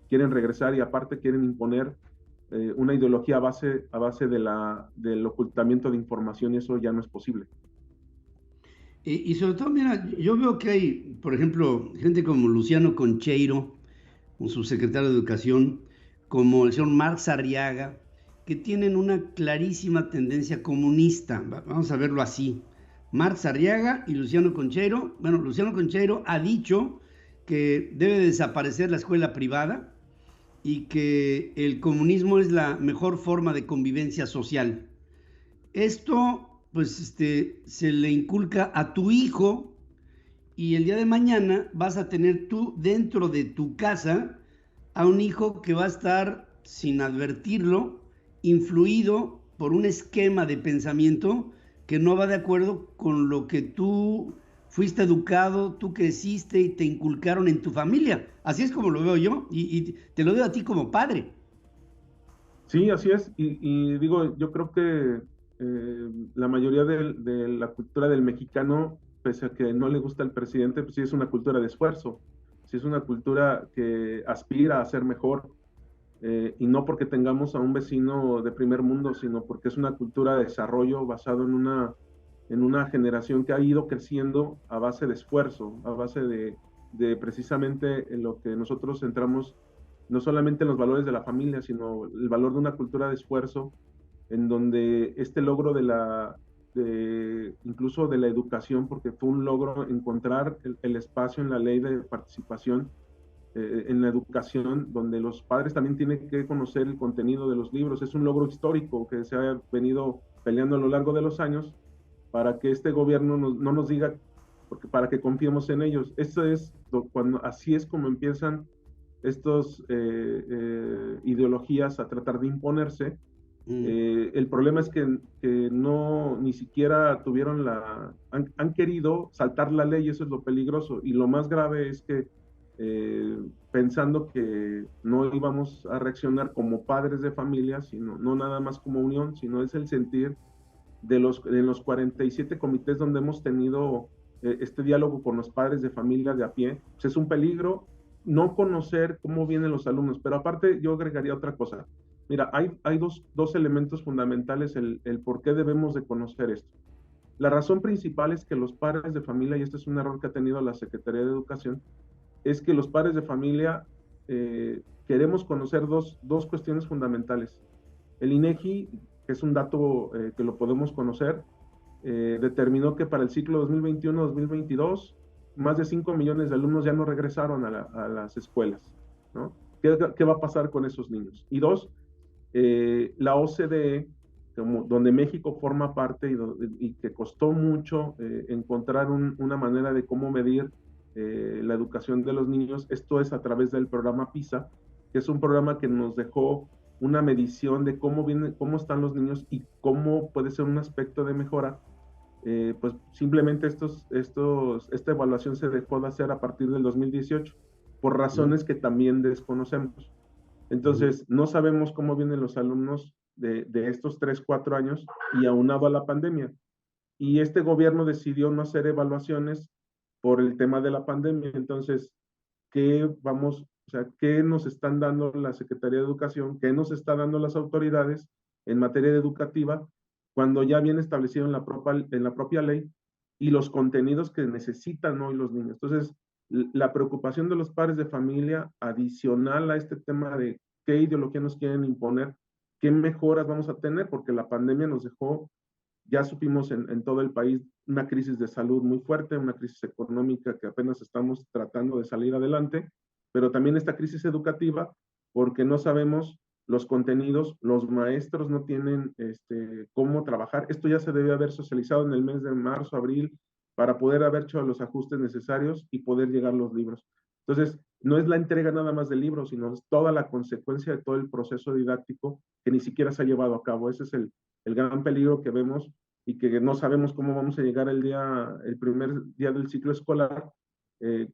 S6: quieren regresar y aparte quieren imponer una ideología a base del ocultamiento de información, y eso ya no es posible.
S2: Y sobre todo, mira, yo veo que hay, por ejemplo, gente como Luciano Concheiro, un subsecretario de Educación, como el señor Marx Arriaga, que tienen una clarísima tendencia comunista, vamos a verlo así. Marx Arriaga y Luciano Concheiro. Bueno, Luciano Concheiro ha dicho que debe desaparecer la escuela privada y que el comunismo es la mejor forma de convivencia social. Esto, pues, se le inculca a tu hijo, y el día de mañana vas a tener tú dentro de tu casa a un hijo que va a estar, sin advertirlo, influido por un esquema de pensamiento que no va de acuerdo con lo que tú fuiste educado, tú creciste y te inculcaron en tu familia. Así es como lo veo yo y te lo digo a ti como padre.
S6: Sí, así es. Y digo, yo creo que la mayoría de la cultura del mexicano, pese a que no le gusta el presidente, pues sí es una cultura de esfuerzo, sí es una cultura que aspira a ser mejor, y no porque tengamos a un vecino de primer mundo, sino porque es una cultura de desarrollo basado en una generación que ha ido creciendo a base de esfuerzo, a base de precisamente en lo que nosotros centramos, no solamente en los valores de la familia, sino el valor de una cultura de esfuerzo, en donde este logro incluso de la educación, porque fue un logro encontrar el espacio en la ley de participación en la educación, donde los padres también tienen que conocer el contenido de los libros. Es un logro histórico que se ha venido peleando a lo largo de los años para que este gobierno no nos diga, porque para que confiemos en ellos. Esto es cuando así es como empiezan estos ideologías a tratar de imponerse. El problema es que no ni siquiera tuvieron han querido saltar la ley, eso es lo peligroso. Y lo más grave es que pensando que no íbamos a reaccionar como padres de familia, sino no nada más como unión, sino es el sentir en los 47 comités donde hemos tenido este diálogo con los padres de familia de a pie. Pues es un peligro no conocer cómo vienen los alumnos, pero aparte yo agregaría otra cosa. Mira, hay dos elementos fundamentales el por qué debemos de conocer esto. La razón principal es que los padres de familia, y este es un error que ha tenido la Secretaría de Educación, es que los padres de familia queremos conocer dos cuestiones fundamentales. El INEGI, que es un dato que lo podemos conocer, determinó que para el ciclo 2021-2022 más de 5 millones de alumnos ya no regresaron a las escuelas, ¿no? ¿Qué va a pasar con esos niños? Y dos, la OCDE, donde México forma parte y que costó mucho encontrar una manera de cómo medir la educación de los niños, esto es a través del programa PISA, que es un programa que nos dejó una medición de cómo están los niños y cómo puede ser un aspecto de mejora. Pues simplemente esta evaluación se dejó de hacer a partir del 2018 por razones que también desconocemos. Entonces, no sabemos cómo vienen los alumnos de estos 3, 4 años y aunado a la pandemia. Y este gobierno decidió no hacer evaluaciones por el tema de la pandemia. Entonces, ¿qué nos están dando la Secretaría de Educación? ¿Qué nos está dando las autoridades en materia educativa cuando ya viene establecido en la propia ley y los contenidos que necesitan hoy los niños? Entonces, la preocupación de los padres de familia, adicional a este tema de qué ideología nos quieren imponer, qué mejoras vamos a tener, porque la pandemia nos dejó, ya supimos en todo el país, una crisis de salud muy fuerte, una crisis económica que apenas estamos tratando de salir adelante, pero también esta crisis educativa, porque no sabemos los contenidos, los maestros no tienen cómo trabajar. Esto ya se debe haber socializado en el mes de marzo, abril, para poder haber hecho los ajustes necesarios y poder llegar los libros. Entonces, no es la entrega nada más del libro, sino es toda la consecuencia de todo el proceso didáctico que ni siquiera se ha llevado a cabo. Ese es el gran peligro que vemos y que no sabemos cómo vamos a llegar el primer día del ciclo escolar,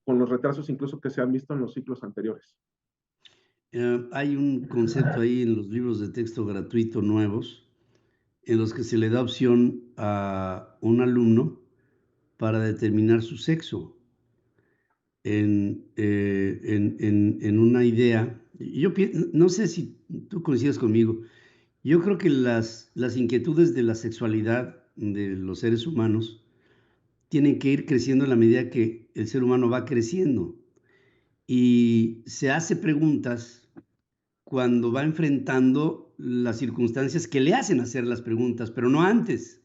S6: con los retrasos incluso que se han visto en los ciclos anteriores.
S2: Hay un concepto ahí en los libros de texto gratuito nuevos en los que se le da opción a un alumno para determinar su sexo en una idea. No sé si tú coincides conmigo. Yo creo que las inquietudes de la sexualidad de los seres humanos tienen que ir creciendo en la medida que el ser humano va creciendo y se hace preguntas cuando va enfrentando las circunstancias que le hacen hacer las preguntas, pero no antes.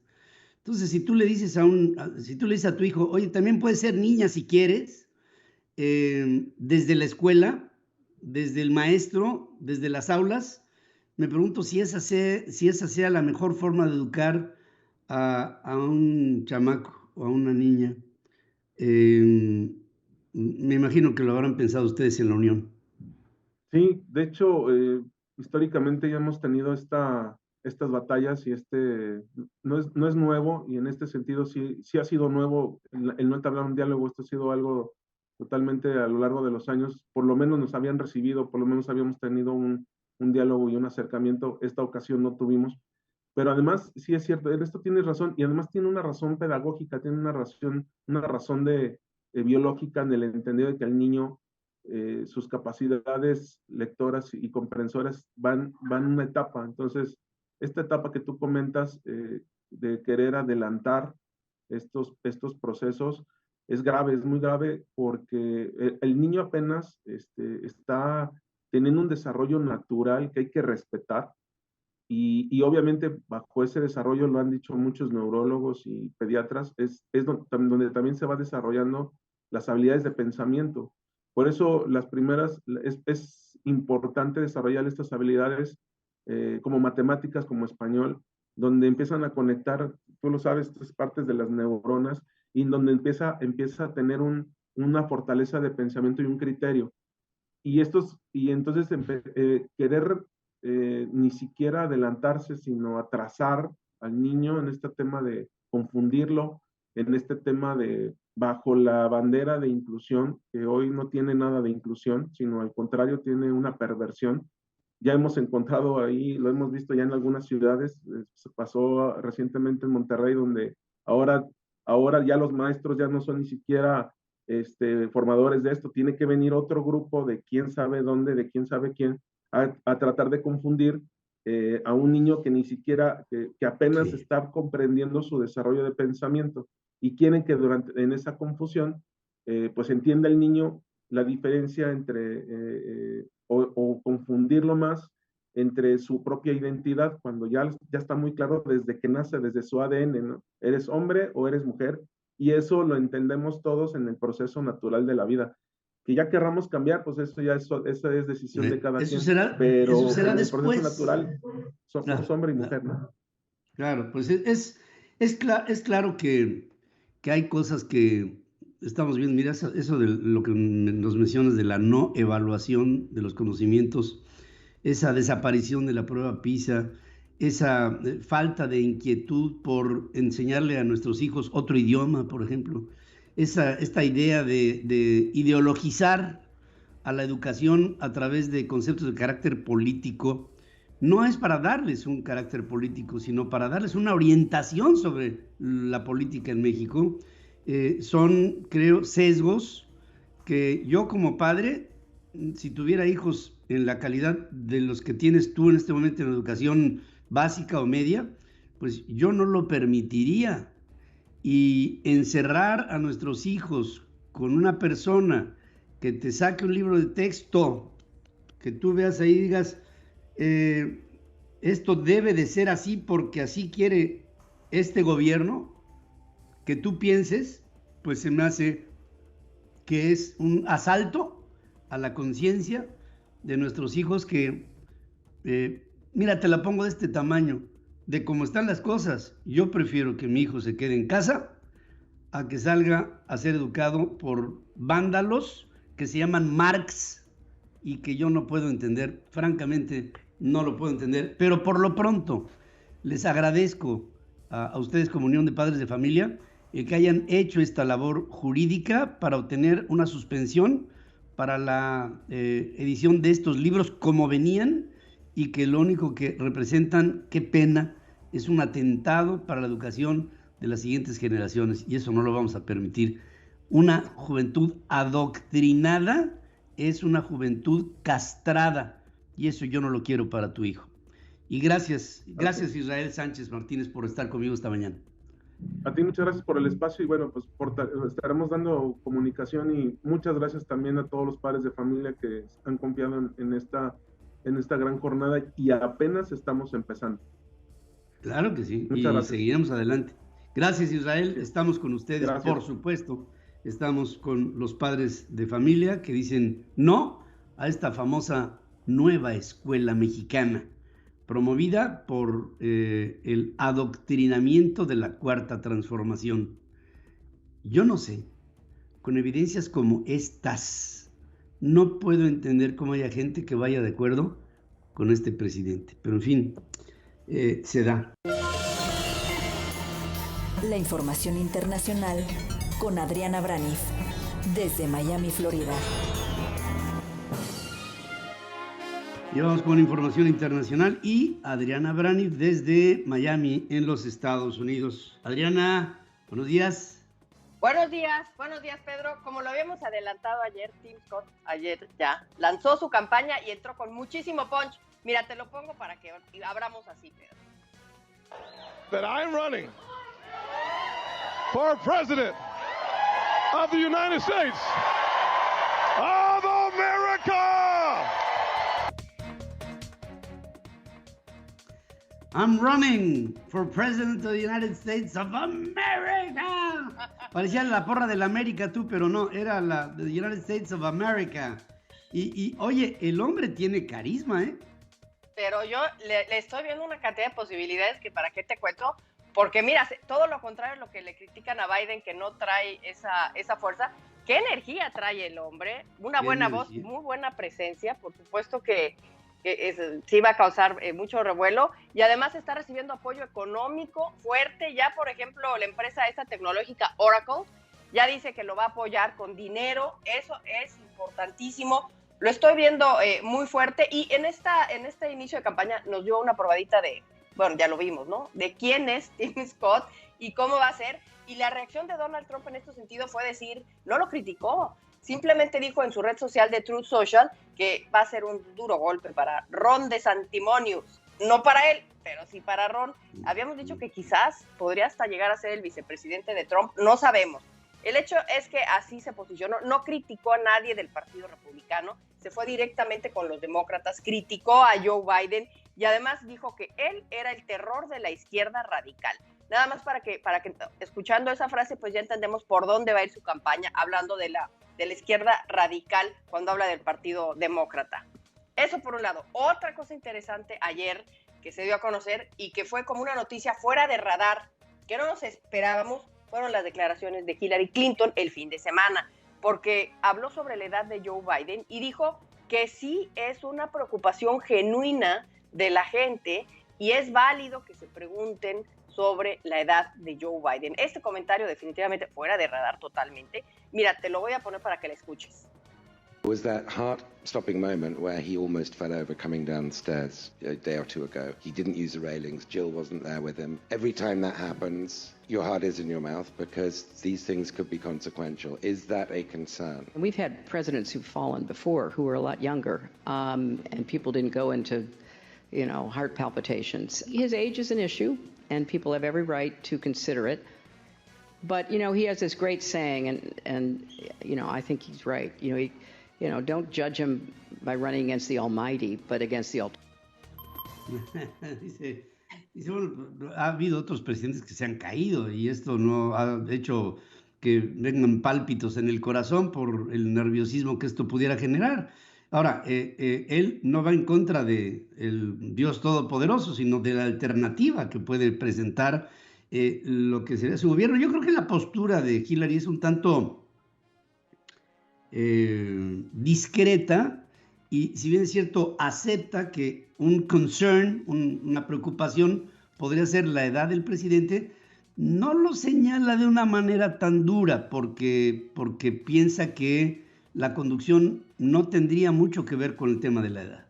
S2: Entonces, si tú le dices a tu hijo, oye, también puedes ser niña si quieres, desde la escuela, desde el maestro, desde las aulas, me pregunto si esa sea la mejor forma de educar a un chamaco o a una niña. Me imagino que lo habrán pensado ustedes en la Unión.
S6: Sí, de hecho, históricamente ya hemos tenido estas batallas y no es nuevo, y en este sentido sí ha sido nuevo el no entablar un diálogo. Esto ha sido algo totalmente a lo largo de los años. Por lo menos nos habían recibido, por lo menos habíamos tenido un diálogo y un acercamiento. Esta ocasión no tuvimos. Pero además, sí es cierto, en esto tienes razón, y además tiene una razón pedagógica, tiene una razón biológica, en el entendido de que el niño, sus capacidades lectoras y comprensoras van una etapa. Entonces, esta etapa que tú comentas, de querer adelantar estos procesos, es grave, es muy grave, porque el niño apenas está teniendo un desarrollo natural que hay que respetar. Y obviamente bajo ese desarrollo, lo han dicho muchos neurólogos y pediatras, es donde también se va desarrollando las habilidades de pensamiento. Por eso es importante desarrollar estas habilidades, como matemáticas, como español, donde empiezan a conectar, tú lo sabes, estas partes de las neuronas, y donde empieza a tener una fortaleza de pensamiento y un criterio. Y entonces querer ni siquiera adelantarse, sino atrasar al niño en este tema de confundirlo, en este tema de, bajo la bandera de inclusión, que hoy no tiene nada de inclusión, sino al contrario, tiene una perversión. Ya hemos encontrado ahí, lo hemos visto ya en algunas ciudades. Se pasó recientemente en Monterrey, donde ahora ya los maestros ya no son ni siquiera formadores de esto. Tiene que venir otro grupo de quién sabe dónde, de quién sabe quién, a tratar de confundir a un niño que ni siquiera, que apenas
S2: Sí.
S6: está comprendiendo su desarrollo de pensamiento, y quieren que en esa confusión, pues entienda el niño la diferencia entre, o confundirlo más entre su propia identidad, cuando ya está muy claro desde que nace, desde su ADN, ¿no? ¿Eres hombre o eres mujer? Y eso lo entendemos todos en el proceso natural de la vida. Que ya querramos cambiar, pues eso es decisión de cada quien. Pero
S2: eso será
S6: en el
S2: después.
S6: proceso natural somos hombre y mujer, ¿no?
S2: Claro, pues es claro que hay cosas que estamos viendo. Mira, eso de lo que nos mencionas de la no evaluación de los conocimientos, esa desaparición de la prueba PISA, esa falta de inquietud por enseñarle a nuestros hijos otro idioma, por ejemplo, esta idea de ideologizar a la educación a través de conceptos de carácter político. No es para darles un carácter político, sino para darles una orientación sobre la política en México. Son, creo, sesgos que yo como padre, si tuviera hijos en la calidad de los que tienes tú en este momento en educación básica o media, pues yo no lo permitiría. Y encerrar a nuestros hijos con una persona que te saque un libro de texto, que tú veas ahí y digas, esto debe de ser así porque así quiere este gobierno, que tú pienses, pues se me hace que es un asalto a la conciencia de nuestros hijos que, mira, te la pongo de este tamaño, de cómo están las cosas. Yo prefiero que mi hijo se quede en casa a que salga a ser educado por vándalos que se llaman Marx y que yo no puedo entender, francamente no lo puedo entender, pero por lo pronto les agradezco a ustedes como Unión de Padres de Familia que hayan hecho esta labor jurídica para obtener una suspensión para la edición de estos libros como venían, y que lo único que representan, qué pena, es un atentado para la educación de las siguientes generaciones, y eso no lo vamos a permitir. Una juventud adoctrinada es una juventud castrada, y eso yo no lo quiero para tu hijo. Y gracias Israel Sánchez Martínez por estar conmigo esta mañana.
S6: A ti muchas gracias por el espacio, y bueno, pues estaremos dando comunicación, y muchas gracias también a todos los padres de familia que han confiado en esta gran jornada, y apenas estamos empezando.
S2: Claro que sí,
S6: muchas
S2: y
S6: gracias.
S2: Seguiremos adelante. Gracias Israel,
S6: Sí.
S2: Estamos con ustedes,
S6: Gracias.
S2: por supuesto. Estamos con los padres de familia que dicen no a esta famosa nueva escuela mexicana, promovida por el adoctrinamiento de la Cuarta Transformación. Yo no sé, con evidencias como estas, No puedo entender cómo haya gente que vaya de acuerdo con este presidente. Pero en fin, se da.
S1: La información internacional con Adriana Braniff, desde Miami, Florida.
S2: Llevamos con información internacional y Adriana Braniff desde Miami, en los Estados Unidos. Adriana, buenos días.
S7: Buenos días, Pedro. Como lo habíamos adelantado ayer, Tim Scott ayer ya lanzó su campaña y entró con muchísimo punch. Mira, te lo pongo para que abramos así, Pedro.
S8: That I'm running for president of the United States of America.
S2: I'm running for president of the United States of America. Parecía la porra de la América tú, pero no, era la de the United States of America. Y oye, el hombre tiene carisma, ¿eh?
S7: Pero yo le estoy viendo una cantidad de posibilidades que para qué te cuento, porque mira, todo lo contrario a lo que le critican a Biden, que no trae esa fuerza. ¿Qué energía trae el hombre? Una buena voz, muy buena presencia, por supuesto que sí va a causar mucho revuelo, y además está recibiendo apoyo económico fuerte. Ya, por ejemplo, la empresa esta tecnológica Oracle ya dice que lo va a apoyar con dinero. Eso es importantísimo. Lo estoy viendo muy fuerte, y en este inicio de campaña nos dio una probadita de, bueno, ya lo vimos, ¿no? De quién es Tim Scott y cómo va a ser. Y la reacción de Donald Trump en este sentido fue decir, no lo criticó, simplemente dijo en su red social de Truth Social que va a ser un duro golpe para Ron DeSantimonious. No para él, pero sí para Ron. Habíamos dicho que quizás podría hasta llegar a ser el vicepresidente de Trump, no sabemos. El hecho es que así se posicionó, no criticó a nadie del Partido Republicano, se fue directamente con los demócratas, criticó a Joe Biden y además dijo que él era el terror de la izquierda radical. Nada más para que escuchando esa frase, pues ya entendemos por dónde va a ir su campaña, hablando de la izquierda radical cuando habla del Partido Demócrata. Eso por un lado. Otra cosa interesante ayer que se dio a conocer y que fue como una noticia fuera de radar, que no nos esperábamos, fueron las declaraciones de Hillary Clinton el fin de semana, porque habló sobre la edad de Joe Biden y dijo que sí es una preocupación genuina de la gente y es válido que se pregunten sobre la edad de Joe Biden. Este comentario definitivamente fuera de radar totalmente. Mira, te lo voy a poner para que la escuches.
S9: It was that heart-stopping moment where he almost fell over coming down the stairs a day or two ago. He didn't use the railings. Jill wasn't there with him. Every time that happens, your heart is in your mouth because these things could be consequential. Is that a concern?
S10: We've had presidents who've fallen before who were a lot younger, and people didn't go into, heart palpitations. His age is an issue, and people have every right to consider it. But, he has this great saying, and I think he's right. Don't judge him by running against the Almighty, but against the
S2: dice, bueno, ha habido otros presidentes que se han caído y esto no ha hecho que vengan pálpitos en el corazón por el nerviosismo que esto pudiera generar. Ahora, él no va en contra de el Dios Todopoderoso, sino de la alternativa que puede presentar lo que sería su gobierno. Yo creo que la postura de Hillary es un tanto discreta y, si bien es cierto, acepta que un concern, una preocupación podría ser la edad del presidente, no lo señala de una manera tan dura porque piensa que la conducción no tendría mucho que ver con el tema de la edad.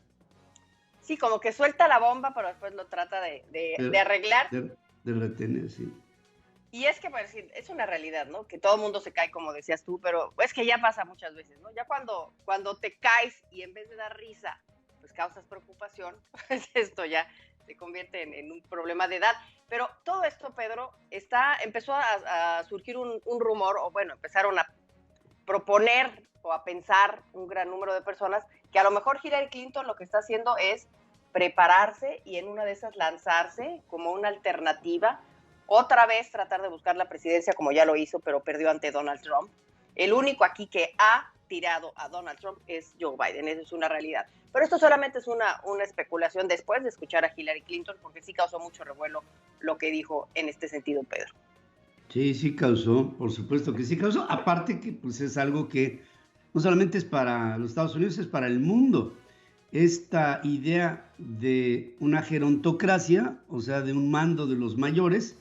S7: Sí, como que suelta la bomba, pero después lo trata de arreglar.
S2: De retener, sí.
S7: Y es que, pues, es una realidad, ¿no? Que todo el mundo se cae, como decías tú, pero es que ya pasa muchas veces, ¿no? Ya cuando te caes y en vez de dar risa, pues causas preocupación, pues esto ya se convierte en un problema de edad. Pero todo esto, Pedro, empezó a surgir un rumor, o bueno, empezaron a proponer o a pensar un gran número de personas que a lo mejor Hillary Clinton lo que está haciendo es prepararse y en una de esas lanzarse como una alternativa, otra vez tratar de buscar la presidencia como ya lo hizo, pero perdió ante Donald Trump. El único aquí que ha tirado a Donald Trump es Joe Biden, eso es una realidad. Pero esto solamente es una especulación después de escuchar a Hillary Clinton, porque sí causó mucho revuelo lo que dijo en este sentido, Pedro.
S2: Sí causó, por supuesto que sí causó, aparte que pues es algo que no solamente es para los Estados Unidos, es para el mundo. Esta idea de una gerontocracia, o sea, de un mando de los mayores,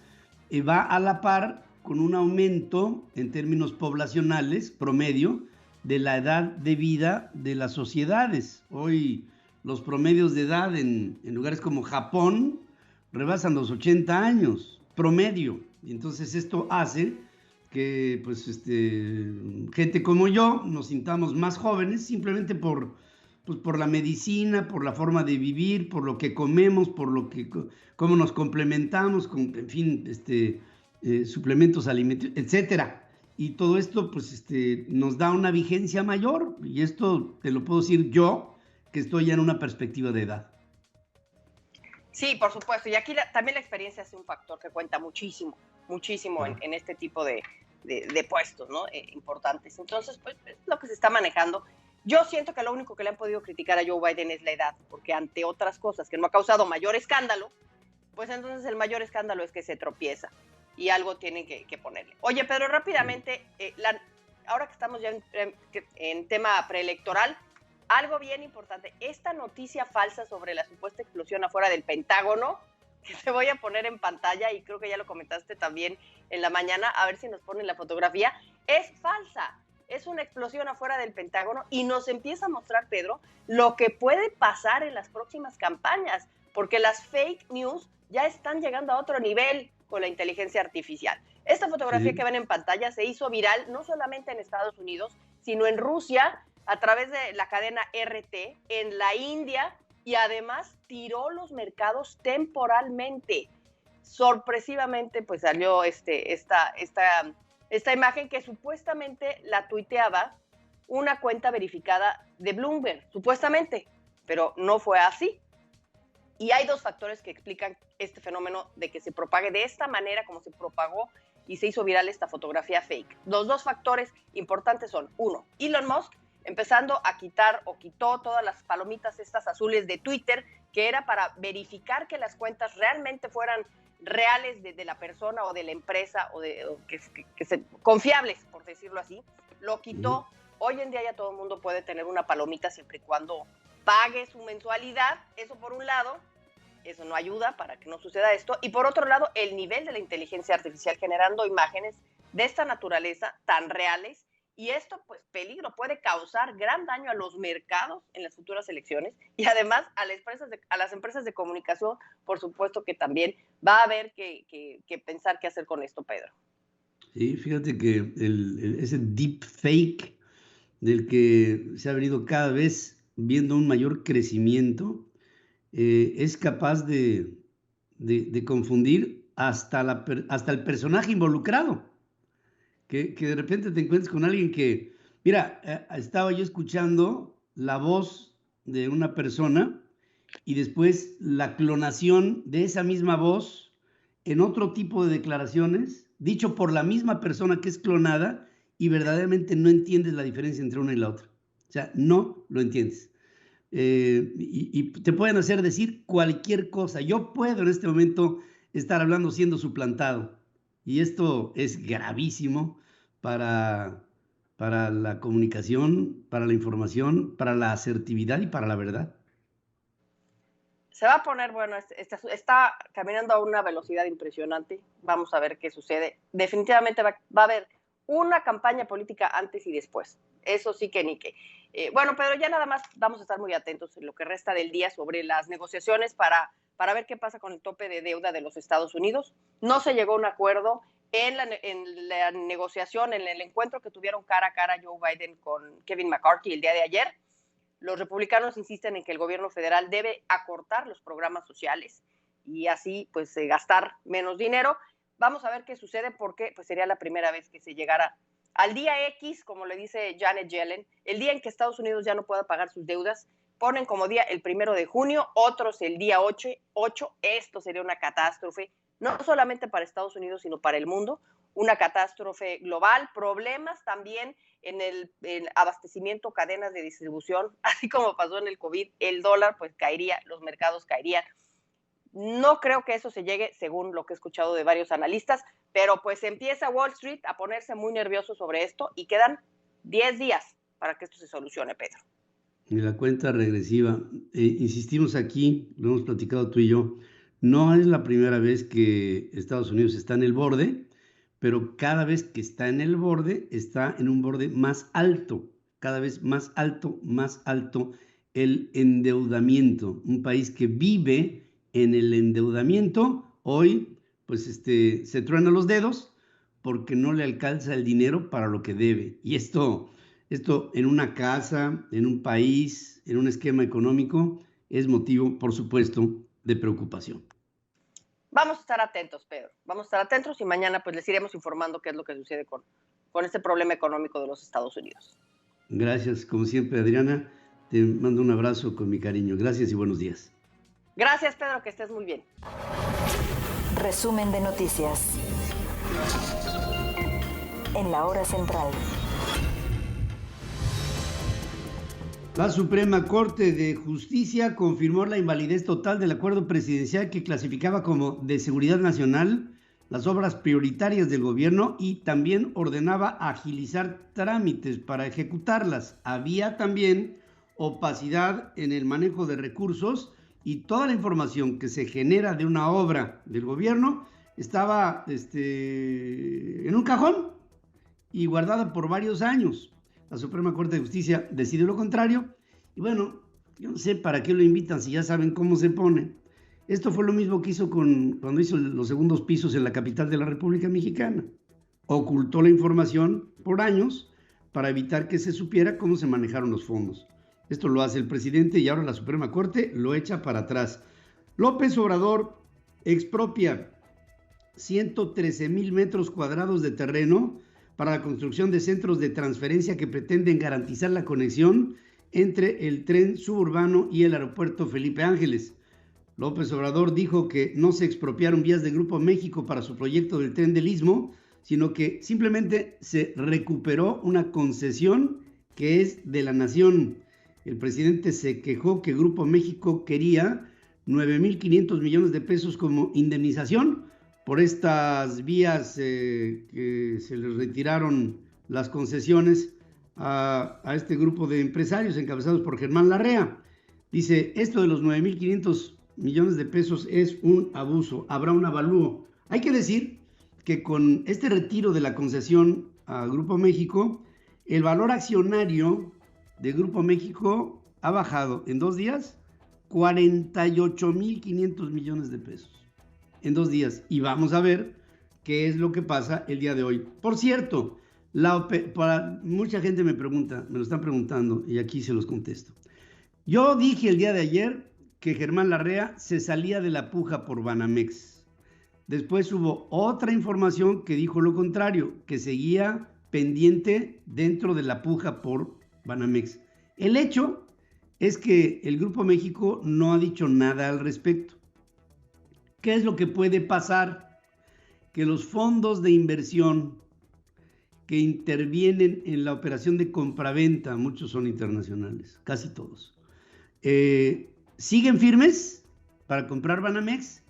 S2: va a la par con un aumento en términos poblacionales promedio de la edad de vida de las sociedades. Hoy los promedios de edad en lugares como Japón rebasan los 80 años promedio. Y entonces esto hace que pues, gente como yo nos sintamos más jóvenes simplemente por la medicina, por la forma de vivir, por lo que comemos, cómo nos complementamos, con, en fin, suplementos alimenticios, etcétera. Y todo esto pues, nos da una vigencia mayor, y esto te lo puedo decir yo, que estoy ya en una perspectiva de edad.
S7: Sí, por supuesto. Y aquí también la experiencia es un factor que cuenta muchísimo en este tipo de puestos, ¿no? Importantes. Entonces, pues es lo que se está manejando. Yo siento que lo único que le han podido criticar a Joe Biden es la edad, porque ante otras cosas que no ha causado mayor escándalo, pues entonces el mayor escándalo es que se tropieza y algo tienen que ponerle. Oye, Pedro, rápidamente, ahora que estamos ya en tema preelectoral, algo bien importante, esta noticia falsa sobre la supuesta explosión afuera del Pentágono, que te voy a poner en pantalla y creo que ya lo comentaste también en la mañana, a ver si nos ponen la fotografía, es falsa. Es una explosión afuera del Pentágono y nos empieza a mostrar, Pedro, lo que puede pasar en las próximas campañas, porque las fake news ya están llegando a otro nivel con la inteligencia artificial. Esta fotografía que ven en pantalla se hizo viral no solamente en Estados Unidos, sino en Rusia, a través de la cadena RT, en la India, y además tiró los mercados temporalmente. Sorpresivamente, pues salió esta imagen que supuestamente la tuiteaba una cuenta verificada de Bloomberg, supuestamente, pero no fue así. Y hay dos factores que explican este fenómeno de que se propague de esta manera como se propagó y se hizo viral esta fotografía fake. Los dos factores importantes son, uno, Elon Musk empezando a quitó todas las palomitas estas azules de Twitter, que era para verificar que las cuentas realmente fueran reales de la persona o de la empresa o confiables, por decirlo así. Lo quitó. Hoy en día ya todo el mundo puede tener una palomita siempre y cuando pague su mensualidad. Eso por un lado, eso no ayuda para que no suceda esto. Y por otro lado, el nivel de la inteligencia artificial generando imágenes de esta naturaleza tan reales. Y esto, pues, puede causar gran daño a los mercados en las futuras elecciones y además a las empresas de comunicación, por supuesto que también va a haber que pensar qué hacer con esto, Pedro.
S2: Sí, fíjate que ese deep fake del que se ha venido cada vez viendo un mayor crecimiento, es capaz de confundir hasta el personaje involucrado. Que de repente te encuentres con alguien que, mira, estaba yo escuchando la voz de una persona y después la clonación de esa misma voz en otro tipo de declaraciones, dicho por la misma persona que es clonada, y verdaderamente no entiendes la diferencia entre una y la otra. O sea, no lo entiendes. Y te pueden hacer decir cualquier cosa. Yo puedo en este momento estar hablando siendo suplantado. Y esto es gravísimo para la comunicación, para la información, para la asertividad y para la verdad.
S7: Se va a poner, bueno, está caminando a una velocidad impresionante. Vamos a ver qué sucede. Definitivamente va a haber una campaña política antes y después. Eso sí que ni qué. Bueno, pero ya nada más vamos a estar muy atentos en lo que resta del día sobre las negociaciones para ver qué pasa con el tope de deuda de los Estados Unidos. No se llegó a un acuerdo en la negociación, en el encuentro que tuvieron cara a cara Joe Biden con Kevin McCarthy el día de ayer. Los republicanos insisten en que el gobierno federal debe acortar los programas sociales y así pues gastar menos dinero. Vamos a ver qué sucede porque pues sería la primera vez que se llegara al día X, como le dice Janet Yellen, el día en que Estados Unidos ya no pueda pagar sus deudas. Ponen como día el 1 de junio, otros el día 8. Esto sería una catástrofe, no solamente para Estados Unidos, sino para el mundo, una catástrofe global, problemas también en el abastecimiento, cadenas de distribución, así como pasó en el COVID, el dólar pues caería, los mercados caerían. No creo que eso se llegue, según lo que he escuchado de varios analistas, pero pues empieza Wall Street a ponerse muy nervioso sobre esto y quedan 10 días para que esto se solucione, Pedro.
S2: Y la cuenta regresiva, insistimos aquí, lo hemos platicado tú y yo, no es la primera vez que Estados Unidos está en el borde, pero cada vez que está en el borde, está en un borde más alto, cada vez más alto el endeudamiento. Un país que vive en el endeudamiento, hoy pues se truena los dedos porque no le alcanza el dinero para lo que debe. Y esto en una casa, en un país, en un esquema económico, es motivo, por supuesto, de preocupación.
S7: Vamos a estar atentos, Pedro. Vamos a estar atentos y mañana pues les iremos informando qué es lo que sucede con este problema económico de los Estados Unidos.
S2: Gracias, como siempre, Adriana. Te mando un abrazo con mi cariño. Gracias y buenos días.
S7: Gracias, Pedro, que estés muy bien.
S1: Resumen de noticias. En la hora central.
S2: La Suprema Corte de Justicia confirmó la invalidez total del acuerdo presidencial que clasificaba como de seguridad nacional las obras prioritarias del gobierno y también ordenaba agilizar trámites para ejecutarlas. Había también opacidad en el manejo de recursos y toda la información que se genera de una obra del gobierno estaba en un cajón y guardada por varios años. La Suprema Corte de Justicia decidió lo contrario y bueno, yo no sé para qué lo invitan si ya saben cómo se pone. Esto fue lo mismo que hizo cuando hizo los segundos pisos en la capital de la República Mexicana. Ocultó la información por años para evitar que se supiera cómo se manejaron los fondos. Esto lo hace el presidente y ahora la Suprema Corte lo echa para atrás. López Obrador expropia 113,000 metros cuadrados de terreno para la construcción de centros de transferencia que pretenden garantizar la conexión entre el tren suburbano y el aeropuerto Felipe Ángeles. López Obrador dijo que no se expropiaron vías de Grupo México para su proyecto del tren del Istmo, sino que simplemente se recuperó una concesión que es de la nación. El presidente se quejó que Grupo México quería 9,500 millones de pesos como indemnización por estas vías que se les retiraron las concesiones a este grupo de empresarios encabezados por Germán Larrea. Dice, esto de los 9,500 millones de pesos es un abuso, habrá un avalúo. Hay que decir que con este retiro de la concesión a Grupo México, el valor accionario de Grupo México ha bajado en 2 días 48,500 millones de pesos. En 2 días. Y vamos a ver qué es lo que pasa el día de hoy. Por cierto, para mucha gente me lo están preguntando y aquí se los contesto. Yo dije el día de ayer que Germán Larrea se salía de la puja por Banamex. Después hubo otra información que dijo lo contrario, que seguía pendiente dentro de la puja por Banamex. El hecho es que el Grupo México no ha dicho nada al respecto. ¿Qué es lo que puede pasar? Que los fondos de inversión que intervienen en la operación de compraventa, muchos son internacionales, casi todos, siguen firmes para comprar Banamex,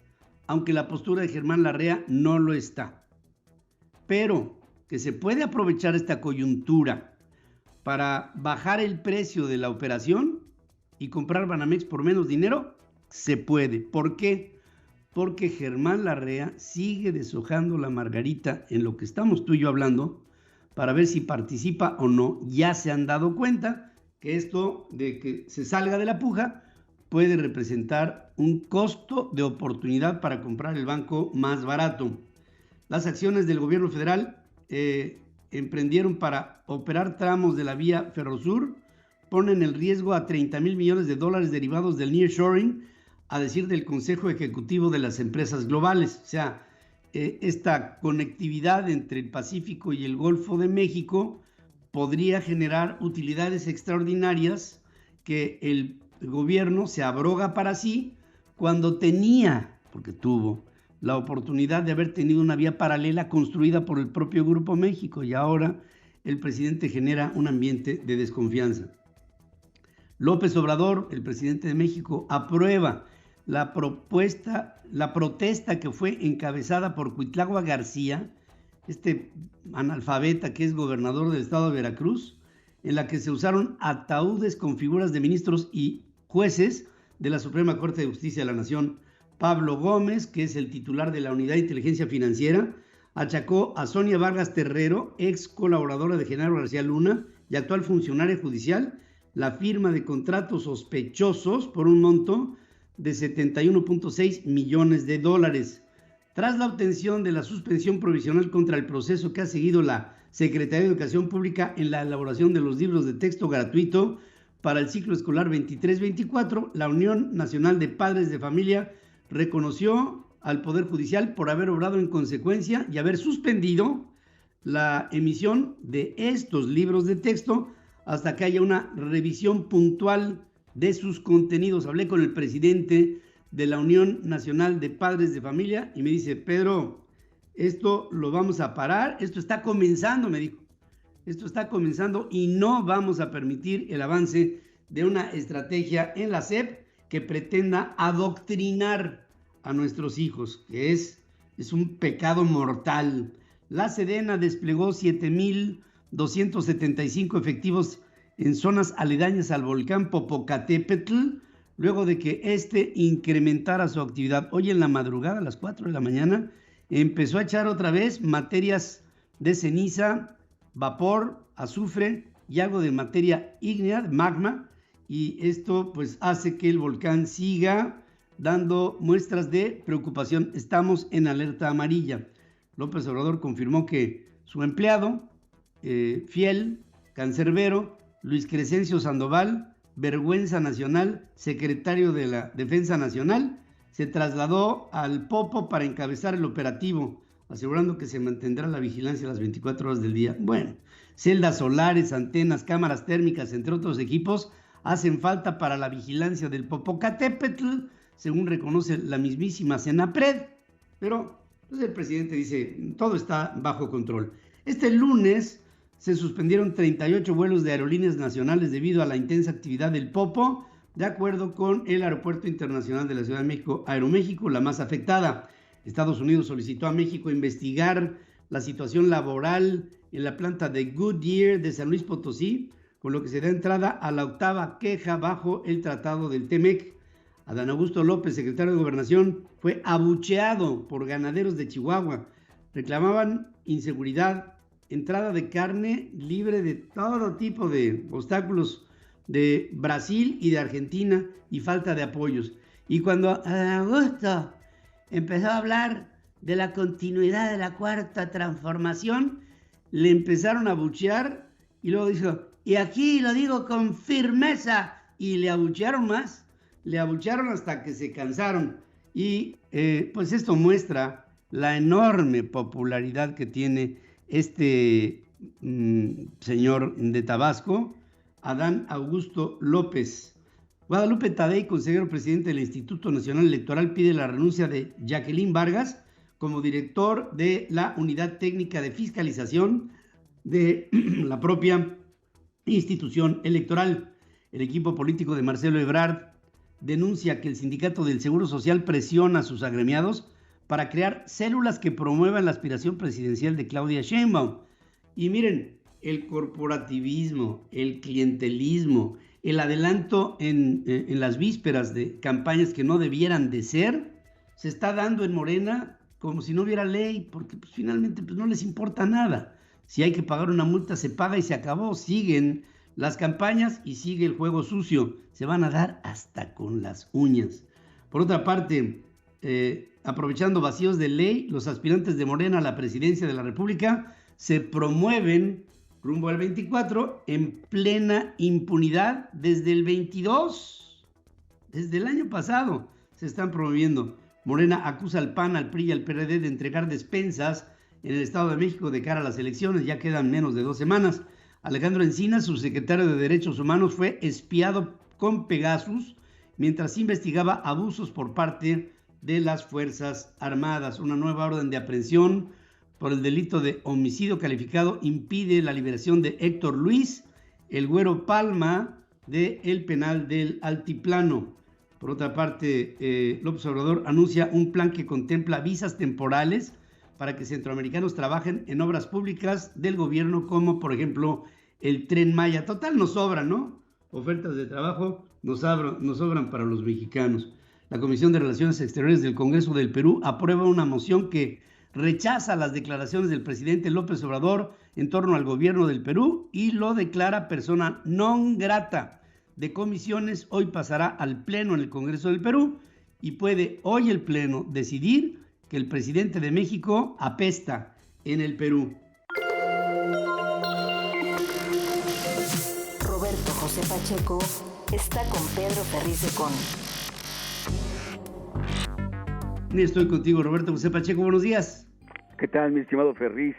S2: aunque la postura de Germán Larrea no lo está. Pero que se puede aprovechar esta coyuntura para bajar el precio de la operación y comprar Banamex por menos dinero, se puede. ¿Por qué? Porque Germán Larrea sigue deshojando la margarita en lo que estamos tú y yo hablando para ver si participa o no. Ya se han dado cuenta que esto de que se salga de la puja puede representar un costo de oportunidad para comprar el banco más barato. Las acciones del gobierno federal emprendieron para operar tramos de la vía Ferrosur, ponen en riesgo a 30,000 millones de dólares derivados del nearshoring, a decir del Consejo Ejecutivo de las Empresas Globales. O sea, esta conectividad entre el Pacífico y el Golfo de México podría generar utilidades extraordinarias que el gobierno se abroga para sí cuando porque tuvo la oportunidad de haber tenido una vía paralela construida por el propio Grupo México, y ahora el presidente genera un ambiente de desconfianza. López Obrador, el presidente de México, aprueba la protesta que fue encabezada por Cuitlagua García, este analfabeta que es gobernador del estado de Veracruz, en la que se usaron ataúdes con figuras de ministros y jueces de la Suprema Corte de Justicia de la Nación. Pablo Gómez, que es el titular de la Unidad de Inteligencia Financiera, achacó a Sonia Vargas Terrero, ex colaboradora de Genaro García Luna y actual funcionaria judicial, la firma de contratos sospechosos por un monto de 71.6 millones de dólares. Tras la obtención de la suspensión provisional contra el proceso que ha seguido la Secretaría de Educación Pública en la elaboración de los libros de texto gratuito para el ciclo escolar 23-24, la Unión Nacional de Padres de Familia reconoció al Poder Judicial por haber obrado en consecuencia y haber suspendido la emisión de estos libros de texto hasta que haya una revisión puntual de sus contenidos. Hablé con el presidente de la Unión Nacional de Padres de Familia y me dice: Pedro, esto lo vamos a parar, esto está comenzando, me dijo. Esto está comenzando y no vamos a permitir el avance de una estrategia en la SEP que pretenda adoctrinar a nuestros hijos, que es un pecado mortal. La Sedena desplegó 7,275 efectivos en zonas aledañas al volcán Popocatépetl, luego de que este incrementara su actividad. Hoy en la madrugada, a las 4 de la mañana, empezó a echar otra vez materias de ceniza, vapor, azufre y algo de materia ígnea, magma, y esto pues hace que el volcán siga dando muestras de preocupación. Estamos en alerta amarilla. López Obrador confirmó que su empleado, fiel, cancerbero, Luis Crescencio Sandoval, vergüenza nacional, secretario de la Defensa Nacional, se trasladó al Popo para encabezar el operativo, asegurando que se mantendrá la vigilancia las 24 horas del día. Bueno, celdas solares, antenas, cámaras térmicas, entre otros equipos, hacen falta para la vigilancia del Popocatépetl, según reconoce la mismísima Senapred, pero pues, el presidente dice, todo está bajo control. Este lunes se suspendieron 38 vuelos de aerolíneas nacionales debido a la intensa actividad del Popo, de acuerdo con el Aeropuerto Internacional de la Ciudad de México, Aeroméxico, la más afectada. Estados Unidos solicitó a México investigar la situación laboral en la planta de Goodyear de San Luis Potosí, con lo que se da entrada a la 8ª queja bajo el Tratado del TEMEC. Adán Augusto López, secretario de Gobernación, fue abucheado por ganaderos de Chihuahua. Reclamaban inseguridad, entrada de carne libre de todo tipo de obstáculos de Brasil y de Argentina y falta de apoyos. Y cuando Adán Augusto empezó a hablar de la continuidad de la Cuarta Transformación, le empezaron a abuchear y luego dijo, y aquí lo digo con firmeza, y le abuchearon más, le abuchearon hasta que se cansaron. Y pues esto muestra la enorme popularidad que tiene este señor de Tabasco, Adán Augusto López. Guadalupe Tadei, consejero presidente del Instituto Nacional Electoral, pide la renuncia de Jacqueline Vargas como director de la Unidad Técnica de Fiscalización de la propia institución electoral. El equipo político de Marcelo Ebrard denuncia que el Sindicato del Seguro Social presiona a sus agremiados para crear células que promuevan la aspiración presidencial de Claudia Sheinbaum. Y miren, el corporativismo, el clientelismo, el adelanto en las vísperas de campañas que no debieran de ser, se está dando en Morena como si no hubiera ley, porque pues, finalmente pues, no les importa nada. Si hay que pagar una multa, se paga y se acabó. Siguen las campañas y sigue el juego sucio. Se van a dar hasta con las uñas. Por otra parte, aprovechando vacíos de ley, los aspirantes de Morena a la presidencia de la República se promueven rumbo al 24 en plena impunidad desde el 22. Desde el año pasado se están promoviendo. Morena acusa al PAN, al PRI y al PRD de entregar despensas en el Estado de México de cara a las elecciones. Ya quedan menos de 2 semanas. Alejandro Encinas, subsecretario de Derechos Humanos, fue espiado con Pegasus mientras investigaba abusos por parte de las Fuerzas Armadas. Una nueva orden de aprehensión por el delito de homicidio calificado impide la liberación de Héctor Luis, el Güero Palma, del penal del Altiplano. Por otra parte, López Obrador anuncia un plan que contempla visas temporales para que centroamericanos trabajen en obras públicas del gobierno, como por ejemplo el Tren Maya. Total, nos sobran, ¿no? Ofertas de trabajo nos sobran para los mexicanos. La Comisión de Relaciones Exteriores del Congreso del Perú aprueba una moción que rechaza las declaraciones del presidente López Obrador en torno al gobierno del Perú y lo declara persona non grata de comisiones. Hoy pasará al Pleno en el Congreso del Perú y puede hoy el Pleno decidir que el presidente de México apesta en el Perú.
S1: Roberto José Pacheco está con Pedro Ferriz de Con.
S2: Estoy contigo, Roberto José Pacheco, buenos días.
S11: ¿Qué tal, mi estimado Ferriz?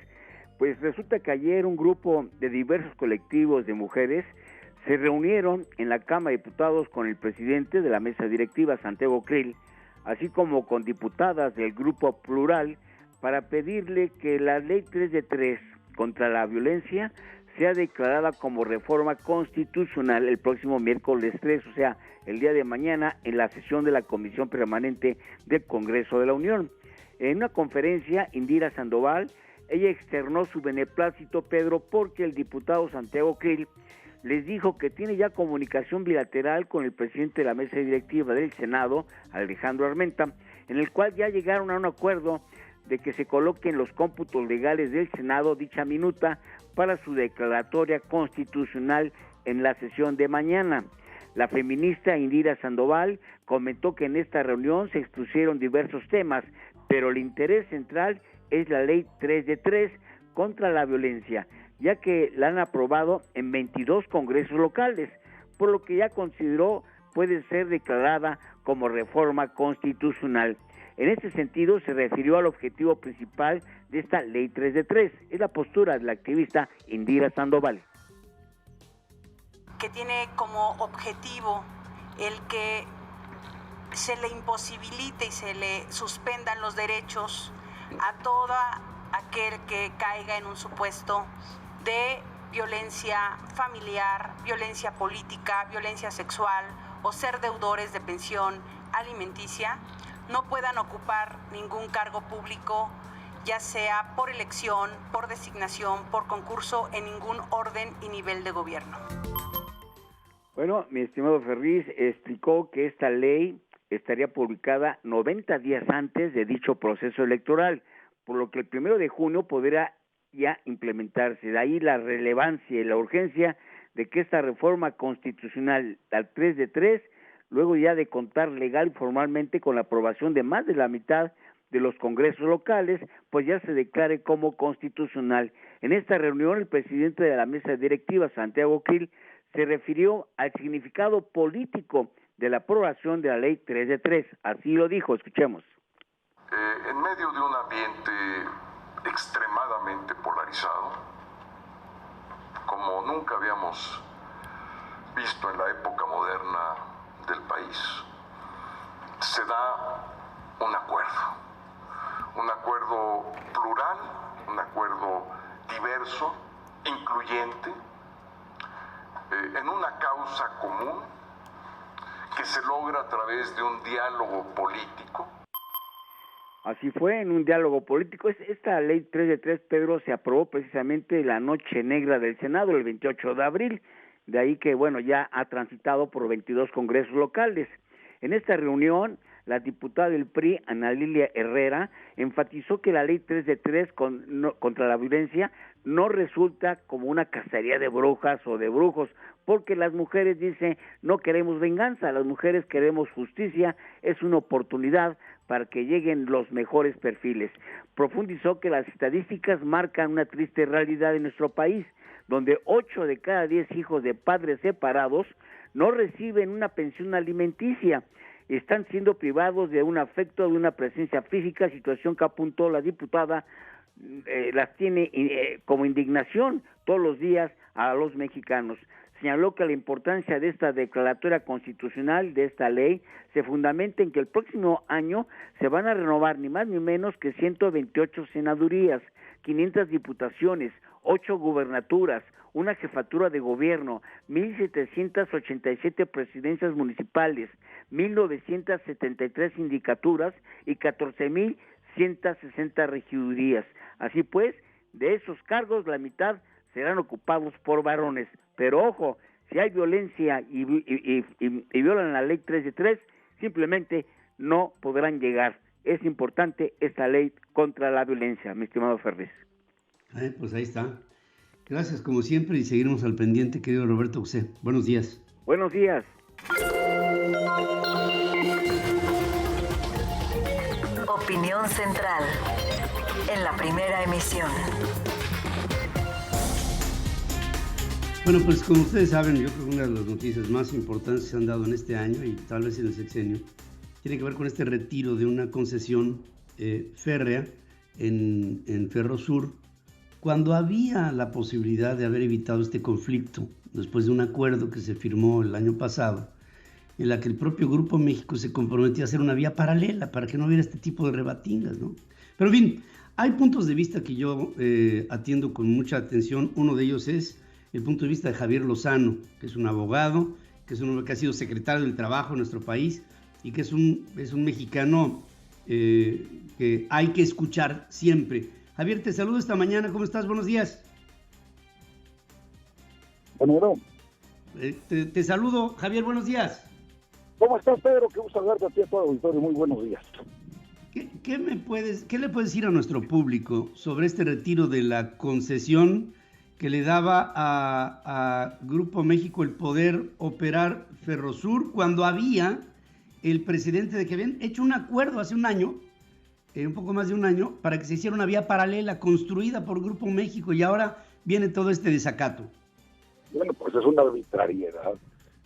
S11: Pues resulta que ayer un grupo de diversos colectivos de mujeres se reunieron en la Cámara de Diputados con el presidente de la mesa directiva, Santiago Krill, así como con diputadas del Grupo Plural, para pedirle que la Ley 3 de 3 contra la violencia sea declarada como reforma constitucional el próximo miércoles 3, o sea, el día de mañana, en la sesión de la Comisión Permanente del Congreso de la Unión. En una conferencia, Indira Sandoval, ella externó su beneplácito, Pedro, porque el diputado Santiago Krill les dijo que tiene ya comunicación bilateral con el presidente de la mesa directiva del Senado, Alejandro Armenta, en el cual ya llegaron a un acuerdo de que se coloque en los cómputos legales del Senado dicha minuta para su declaratoria constitucional en la sesión de mañana. La feminista Indira Sandoval comentó que en esta reunión se expusieron diversos temas, pero el interés central es la Ley 3 de 3 contra la violencia, ya que la han aprobado en 22 congresos locales, por lo que ya consideró puede ser declarada como reforma constitucional. En este sentido, se refirió al objetivo principal de esta Ley 3 de 3. Es la postura de la activista Indira Sandoval.
S12: Que tiene como objetivo el que se le imposibilite y se le suspendan los derechos a todo aquel que caiga en un supuesto de violencia familiar, violencia política, violencia sexual o ser deudores de pensión alimenticia, no puedan ocupar ningún cargo público, ya sea por elección, por designación, por concurso, en ningún orden y nivel de gobierno.
S11: Bueno, mi estimado Ferriz explicó que esta ley estaría publicada 90 días antes de dicho proceso electoral, por lo que el 1 de junio podrá ya implementarse. De ahí la relevancia y la urgencia de que esta reforma constitucional al 3 de 3, luego ya de contar legal y formalmente con la aprobación de más de la mitad de los congresos locales, pues ya se declare como constitucional. En esta reunión, el presidente de la mesa directiva, Santiago Krill, se refirió al significado político de la aprobación de la Ley 3 de 3. Así lo dijo, escuchemos.
S13: En medio de un ambiente extremadamente polarizado, como nunca habíamos visto en la época moderna del país, se da un acuerdo plural, un acuerdo diverso, incluyente, en una causa común que se logra a través de un diálogo político.
S11: Así fue, en un diálogo político. Esta Ley 3 de 3, Pedro, se aprobó precisamente la noche negra del Senado, el 28 de abril, de ahí que, bueno, ya ha transitado por 22 congresos locales. En esta reunión, la diputada del PRI, Ana Lilia Herrera, enfatizó que la Ley 3 de 3 contra la violencia no resulta como una cacería de brujas o de brujos, porque las mujeres, dice, no queremos venganza, las mujeres queremos justicia, es una oportunidad para que lleguen los mejores perfiles. Profundizó que las estadísticas marcan una triste realidad en nuestro país, donde 8 de cada 10 hijos de padres separados no reciben una pensión alimenticia, están siendo privados de un afecto, de una presencia física, situación que apuntó la diputada, las tiene como indignación todos los días a los mexicanos. Señaló que la importancia de esta declaratoria constitucional, de esta ley, se fundamenta en que el próximo año se van a renovar ni más ni menos que 128 senadurías, 500 diputaciones, 8 gubernaturas, una jefatura de gobierno, 1,787 presidencias municipales, 1,973 sindicaturas y 14,160 regidurías. Así pues, de esos cargos, la mitad serán ocupados por varones. Pero ojo, si hay violencia y violan la ley 3 de 3, simplemente no podrán llegar. Es importante esta ley contra la violencia, mi estimado Ferriz.
S2: Pues ahí está. Gracias como siempre y seguiremos al pendiente, querido Roberto José. Buenos días.
S11: Buenos días.
S1: Opinión Central, en la primera emisión.
S2: Bueno, pues como ustedes saben, yo creo que una de las noticias más importantes que se han dado en este año y tal vez en el sexenio tiene que ver con este retiro de una concesión férrea en Ferrosur, cuando había la posibilidad de haber evitado este conflicto después de un acuerdo que se firmó el año pasado, en la que el propio Grupo México se comprometió a hacer una vía paralela para que no hubiera este tipo de rebatingas, ¿no? Pero en fin, hay puntos de vista que yo atiendo con mucha atención. Uno de ellos es el punto de vista de Javier Lozano, que es un abogado, que es un hombre que ha sido secretario del Trabajo en nuestro país y que es un mexicano que hay que escuchar siempre. Javier, te saludo esta mañana. ¿Cómo estás? Buenos días.
S14: Bueno.
S2: Te saludo, Javier. Buenos días.
S14: ¿Cómo estás, Pedro? Qué gusto hablarte a ti, a todo el auditorio. Muy buenos días.
S2: ¿Qué le puedes decir a nuestro público sobre este retiro de la concesión que le daba a Grupo México el poder operar Ferrosur, cuando había el precedente de que habían hecho un acuerdo hace un año, un poco más de un año, para que se hiciera una vía paralela construida por Grupo México, y ahora viene todo este desacato?
S14: Bueno, pues es una arbitrariedad,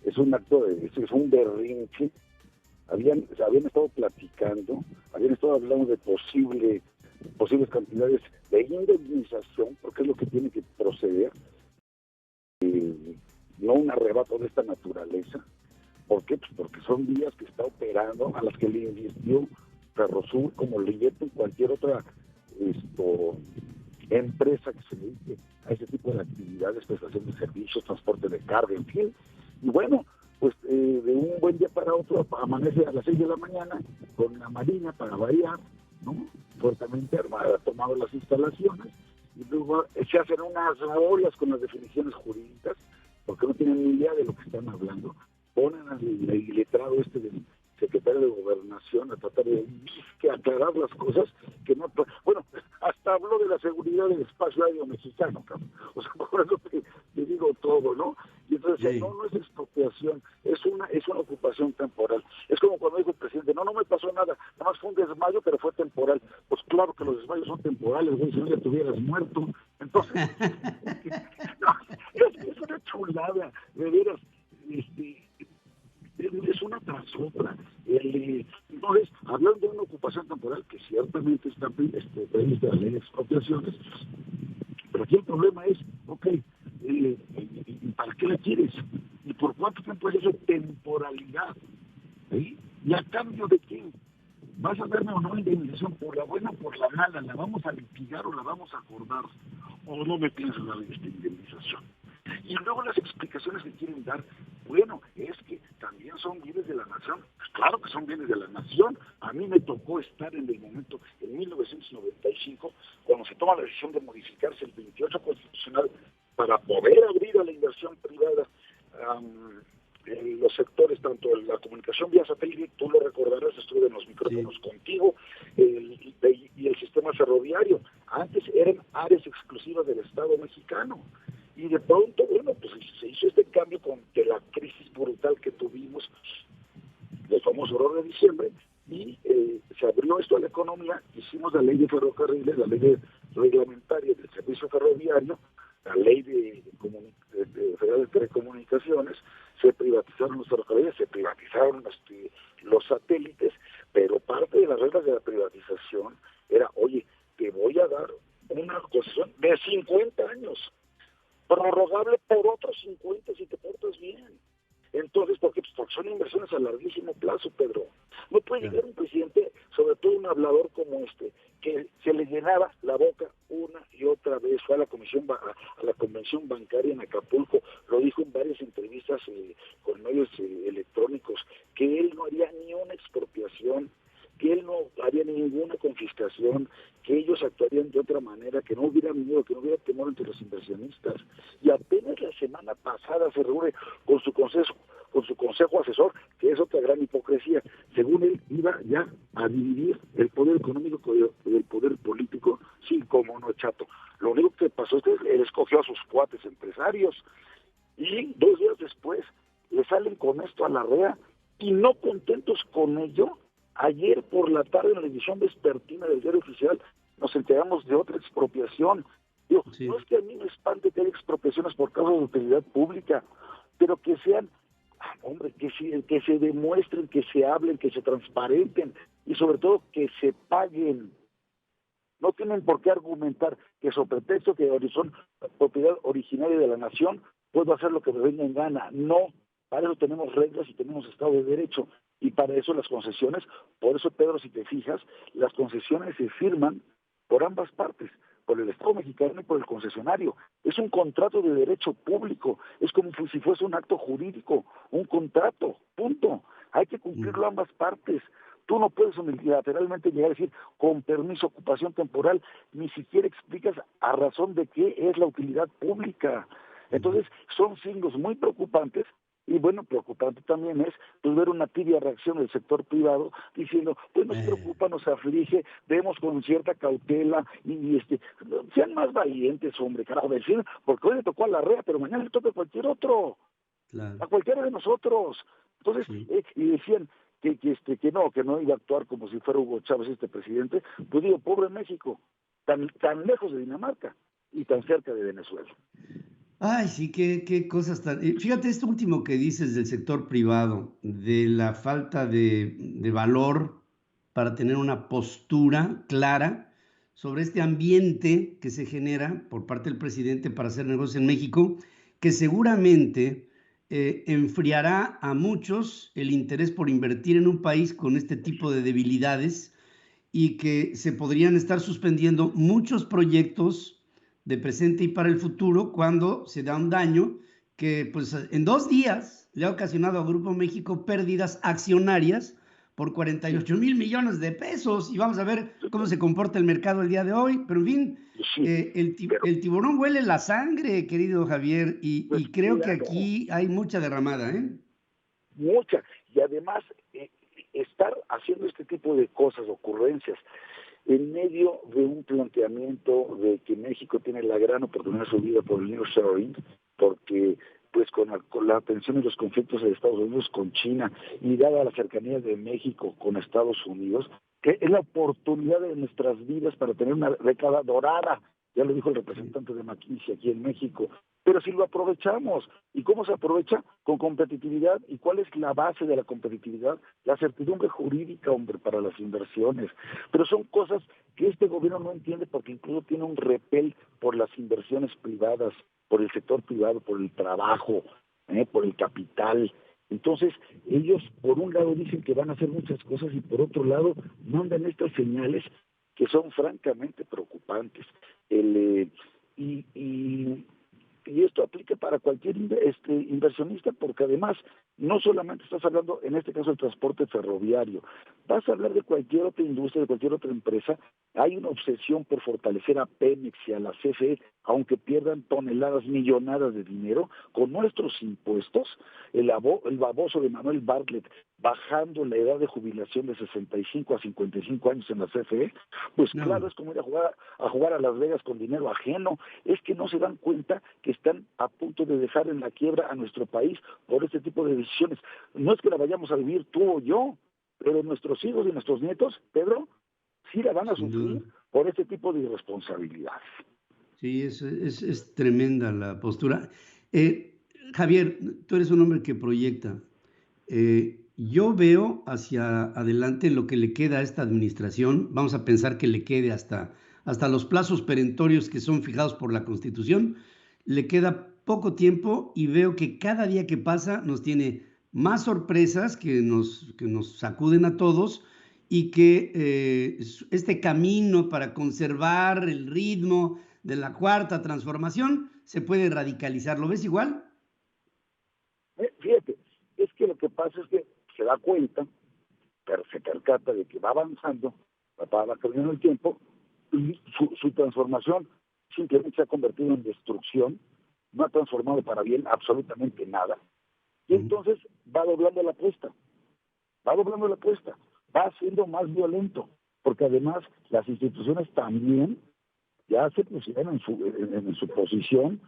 S14: es un acto es un berrinche. Habían estado platicando, habían estado hablando de posibles cantidades de indemnización, porque es lo que tiene que proceder, no un arrebato de esta naturaleza. ¿Por qué? Pues porque son vías que está operando, a las que le invirtió Ferrosur, como le invierte en cualquier otra empresa que se dedique a ese tipo de actividades, prestación de servicios, transporte de carga, en fin. Y bueno, pues de un buen día para otro amanece a las 6 de la mañana con la Marina, para variar, ¿no?, fuertemente armada, ha tomado las instalaciones, y luego se hacen unas bolas con las definiciones jurídicas, porque no tienen ni idea de lo que están hablando. Ponen al letrado del secretario de Gobernación a tratar de aclarar las cosas que no... Bueno, hasta habló de la seguridad del espacio aéreo mexicano, cabrón. O sea, por eso te digo todo, ¿no? Y entonces, sí, no es expropiación, es una ocupación temporal. Es como cuando dijo el presidente, no me pasó nada, nada más fue un desmayo, pero fue temporal. Pues claro que los desmayos son temporales, güey, si no ya estuvieras muerto. Entonces, es una chulada, de veras, es una tras otra. Entonces, hablando de una ocupación temporal que ciertamente está prevista en la ley de expropiaciones, pero aquí el problema es, ¿para qué la quieres? ¿Y por cuánto tiempo es eso? Temporalidad. ¿Sí? ¿Y a cambio de qué? ¿Vas a darme o no indemnización por la buena o por la mala? ¿La vamos a litigar o la vamos a acordar? ¿O no me pienso dar esta indemnización? Y luego las explicaciones que quieren dar, bueno, es que también son bienes de la nación. Pues claro que son bienes de la nación. A mí me tocó estar en el momento, en 1995, cuando se toma la decisión de modificarse el 28 constitucional para poder abrir a la inversión privada en los sectores, tanto en la comunicación vía satélite, tú lo recordarás, estuve en los micrófonos contigo, y el sistema ferroviario. Antes eran áreas exclusivas del Estado mexicano. Y de pronto, bueno, pues se hizo este cambio de la crisis brutal que tuvimos, del famoso horror de diciembre, y se abrió esto a la economía. Hicimos la ley de ferrocarriles, la ley reglamentaria del servicio ferroviario, la ley federal de telecomunicaciones, se privatizaron los ferrocarriles, se privatizaron los satélites, pero parte de las reglas de la privatización era, oye, te voy a dar una concesión de 50 años, prorrogable por otros 50 si te portas bien. Entonces, ¿por qué? Pues porque son inversiones a larguísimo plazo, Pedro. No puede llegar un presidente, sobre todo un hablador como este, que se le llenaba la boca una y otra vez. Fue a la convención bancaria en Acapulco, lo dijo en varias entrevistas con medios electrónicos, que él no haría ni una expropiación, que él no haría ninguna confiscación, que ellos actuarían de otra manera, que no hubiera miedo, que no hubiera temor entre los inversionistas. Y apenas la semana pasada se reúne con su consejo asesor, que es otra gran hipocresía. Según él, iba ya a dividir el poder económico del poder político. Sí, como no, chato. Lo único que pasó es que él escogió a sus cuates empresarios y 2 días después le salen con esto a la REA, y no contentos con ello, ayer por la tarde en la edición vespertina del Diario Oficial nos enteramos de otra expropiación. Digo, sí. No es que a mí me espante que haya expropiaciones por causa de utilidad pública, pero que sean, hombre, que se demuestren, que se hablen, que se transparenten y sobre todo que se paguen. No tienen por qué argumentar que sobre pretexto que son propiedad originaria de la nación, puedo hacer lo que me venga en gana. No, para eso tenemos reglas y tenemos Estado de Derecho. Y para eso las concesiones, por eso, Pedro, si te fijas, las concesiones se firman por ambas partes, por el Estado mexicano y por el concesionario. Es un contrato de derecho público, es como si fuese un acto jurídico, un contrato, punto. Hay que cumplirlo ambas partes. Tú no puedes unilateralmente llegar a decir, con permiso, ocupación temporal, ni siquiera explicas a razón de qué es la utilidad pública. Entonces, son signos muy preocupantes. Y bueno, preocupante también es pues, ver una tibia reacción del sector privado diciendo, pues nos preocupa, nos aflige, vemos con cierta cautela y sean más valientes, hombre, carajo, decir, porque hoy le tocó a la REA, pero mañana le toca a cualquier otro, claro, a cualquiera de nosotros. Entonces, sí. Y decían que no iba a actuar como si fuera Hugo Chávez este presidente. Pues digo, pobre México, tan lejos de Dinamarca y tan cerca de Venezuela.
S2: Ay, sí, qué cosas tan... Fíjate esto último que dices del sector privado, de la falta de valor para tener una postura clara sobre este ambiente que se genera por parte del presidente para hacer negocios en México, que seguramente enfriará a muchos el interés por invertir en un país con este tipo de debilidades y que se podrían estar suspendiendo muchos proyectos de presente y para el futuro cuando se da un daño que pues en 2 días le ha ocasionado a Grupo México pérdidas accionarias por 48 mil millones de pesos y vamos a ver cómo se comporta el mercado el día de hoy, pero en fin, el tiburón huele la sangre, querido Javier, y creo que aquí hay mucha derramada, ¿eh?
S14: Mucha, y además estar haciendo este tipo de cosas, ocurrencias, en medio de un planteamiento de que México tiene la gran oportunidad de su vida por el nearshoring, porque pues con la atención y los conflictos de Estados Unidos con China y dada la cercanía de México con Estados Unidos, que es la oportunidad de nuestras vidas para tener una década dorada, ya lo dijo el representante de McKinsey aquí en México, pero si lo aprovechamos, ¿y cómo se aprovecha? Con competitividad. ¿Y cuál es la base de la competitividad? La certidumbre jurídica, hombre, para las inversiones. Pero son cosas que este gobierno no entiende porque incluso tiene un repel por las inversiones privadas, por el sector privado, por el trabajo, por el capital. Entonces, ellos por un lado dicen que van a hacer muchas cosas y por otro lado mandan estas señales que son francamente preocupantes. Y esto aplica para cualquier inversionista, porque además no solamente estás hablando, en este caso, del transporte ferroviario, vas a hablar de cualquier otra industria, de cualquier otra empresa. Hay una obsesión por fortalecer a Pemex y a la CFE, aunque pierdan toneladas, millonadas de dinero, con nuestros impuestos. El baboso de Manuel Bartlett bajando la edad de jubilación de 65 a 55 años en la CFE, pues no. Claro, es como ir a jugar a Las Vegas con dinero ajeno. Es que no se dan cuenta que están a punto de dejar en la quiebra a nuestro país por este tipo de decisiones. No es que la vayamos a vivir tú o yo, pero nuestros hijos y nuestros nietos, Pedro, sí la van a sufrir por este tipo de irresponsabilidades.
S2: Sí, es tremenda la postura. Javier, tú eres un hombre que proyecta. Yo veo hacia adelante lo que le queda a esta administración. Vamos a pensar que le quede hasta los plazos perentorios que son fijados por la Constitución. Le queda poco tiempo y veo que cada día que pasa nos tiene más sorpresas que nos sacuden a todos y que este camino para conservar el ritmo de la cuarta transformación se puede radicalizar. ¿Lo ves igual?
S14: Fíjate, es que lo que pasa es que se da cuenta se percata de que va avanzando, va cambiando el tiempo, y su transformación simplemente se ha convertido en destrucción, no ha transformado para bien absolutamente nada, y entonces va doblando la apuesta, va siendo más violento, porque además las instituciones también ya se pusieron en su posición,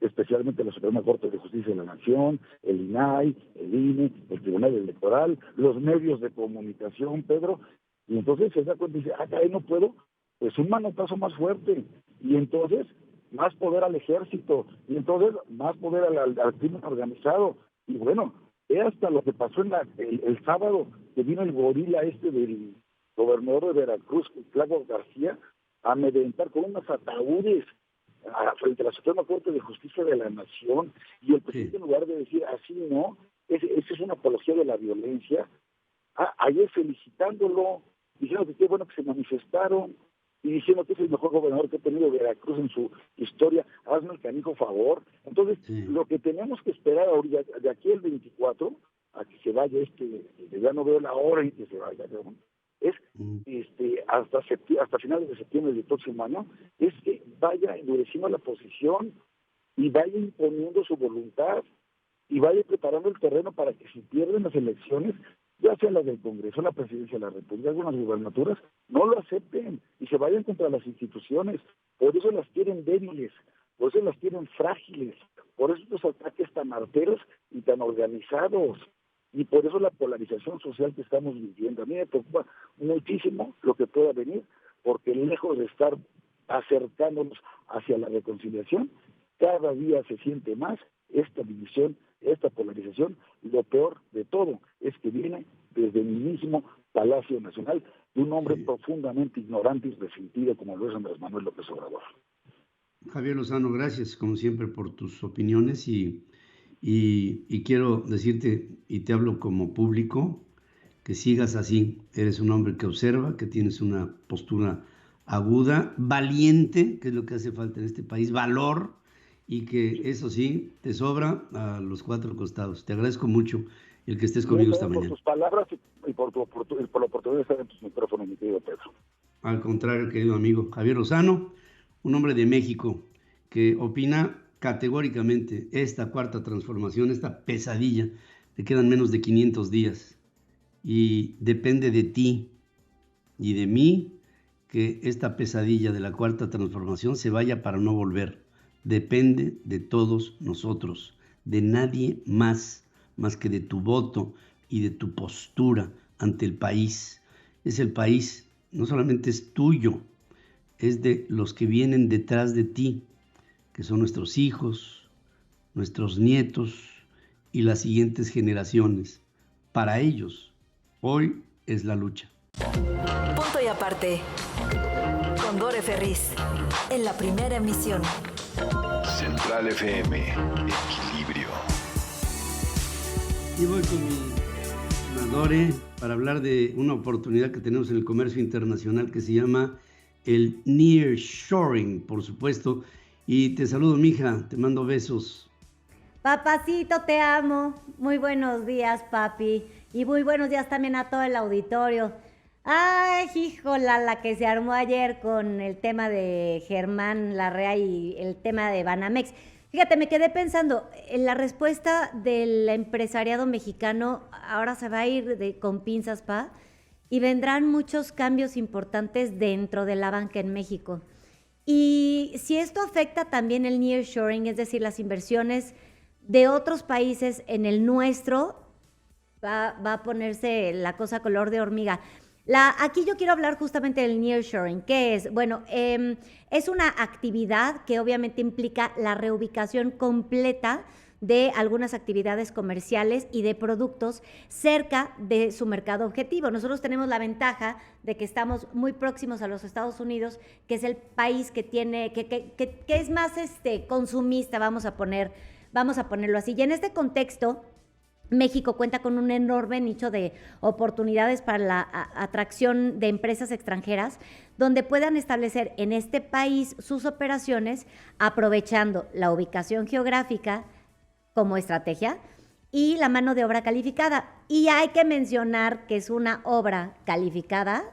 S14: especialmente la Suprema Corte de Justicia de la Nación, el INAI, el INE, el Tribunal Electoral, los medios de comunicación, Pedro, y entonces se da cuenta y dice, ahí no puedo, pues un manotazo más fuerte, y entonces más poder al ejército, y entonces más poder al crimen organizado, y bueno, hasta lo que pasó el sábado, que vino el gorila del gobernador de Veracruz, Claudio García, a amedrentar con unos ataúdes frente a la Suprema Corte de Justicia de la Nación, y el presidente, en lugar de decir así no, esa es una apología de la violencia, ayer felicitándolo, diciendo que qué bueno que se manifestaron, y diciendo que es el mejor gobernador que ha tenido Veracruz en su historia, hazme el canijo favor. Entonces, lo que tenemos que esperar ahorita, de aquí al 24, a que se vaya ya no veo la hora en que se vaya, ¿no? Es hasta finales de septiembre del próximo año, es que vaya endureciendo la posición y vaya imponiendo su voluntad y vaya preparando el terreno para que si pierden las elecciones, ya sea las del Congreso, la Presidencia de la República, algunas gubernaturas, no lo acepten y se vayan contra las instituciones. Por eso las quieren débiles, por eso las quieren frágiles, por eso estos ataques tan arteros y tan organizados. Y por eso la polarización social que estamos viviendo. A mí me preocupa muchísimo lo que pueda venir, porque lejos de estar acercándonos hacia la reconciliación, cada día se siente más esta división, esta polarización. Lo peor de todo es que viene desde el mismo Palacio Nacional de un hombre profundamente ignorante y resentido como lo es Andrés Manuel López Obrador.
S2: Javier Lozano, gracias como siempre por tus opiniones y quiero decirte, y te hablo como público, que sigas así. Eres un hombre que observa, que tienes una postura aguda, valiente, que es lo que hace falta en este país, valor, y que eso sí, te sobra a los cuatro costados. Te agradezco mucho el que estés conmigo esta mañana.
S14: Por tus palabras y por la oportunidad de estar en tus micrófonos, mi querido Pedro.
S2: Al contrario, querido amigo. Javier Lozano, un hombre de México que opina categóricamente esta cuarta transformación, esta pesadilla, le quedan menos de 500 días y depende de ti y de mí que esta pesadilla de la cuarta transformación se vaya para no volver. Depende de todos nosotros, de nadie más que de tu voto y de tu postura ante el país. Es el país, no solamente es tuyo, es de los que vienen detrás de ti, que son nuestros hijos, nuestros nietos y las siguientes generaciones. Para ellos, hoy es la lucha.
S1: Punto y aparte, con Dore Ferriz, en la primera emisión.
S5: Central FM, Equilibrio.
S2: Y voy con mi Dore para hablar de una oportunidad que tenemos en el comercio internacional que se llama el nearshoring, por supuesto. Y te saludo, mija, te mando besos.
S15: Papacito, te amo. Muy buenos días, papi. Y muy buenos días también a todo el auditorio. Ay, híjola, la que se armó ayer con el tema de Germán Larrea y el tema de Banamex. Fíjate, me quedé pensando, en la respuesta del empresariado mexicano ahora se va a ir con pinzas, y vendrán muchos cambios importantes dentro de la banca en México. Y si esto afecta también el nearshoring, es decir, las inversiones de otros países en el nuestro, va a ponerse la cosa color de hormiga. Aquí yo quiero hablar justamente del nearshoring. ¿Qué es? Bueno, es una actividad que obviamente implica la reubicación completa de algunas actividades comerciales y de productos cerca de su mercado objetivo. Nosotros tenemos la ventaja de que estamos muy próximos a los Estados Unidos, que es el país que tiene, que es más consumista, vamos a ponerlo así. Y en este contexto, México cuenta con un enorme nicho de oportunidades para la atracción de empresas extranjeras donde puedan establecer en este país sus operaciones aprovechando la ubicación geográfica como estrategia y la mano de obra calificada. Y hay que mencionar que es una obra calificada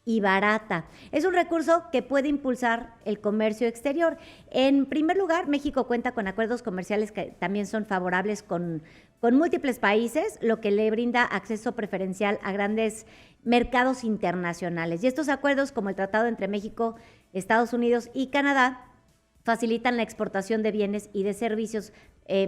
S15: y barata. Es un recurso que puede impulsar el comercio exterior. En primer lugar, México cuenta con acuerdos comerciales que también son favorables con múltiples países, lo que le brinda acceso preferencial a grandes mercados internacionales. Y estos acuerdos, como el tratado entre México, Estados Unidos y Canadá, facilitan la exportación de bienes y de servicios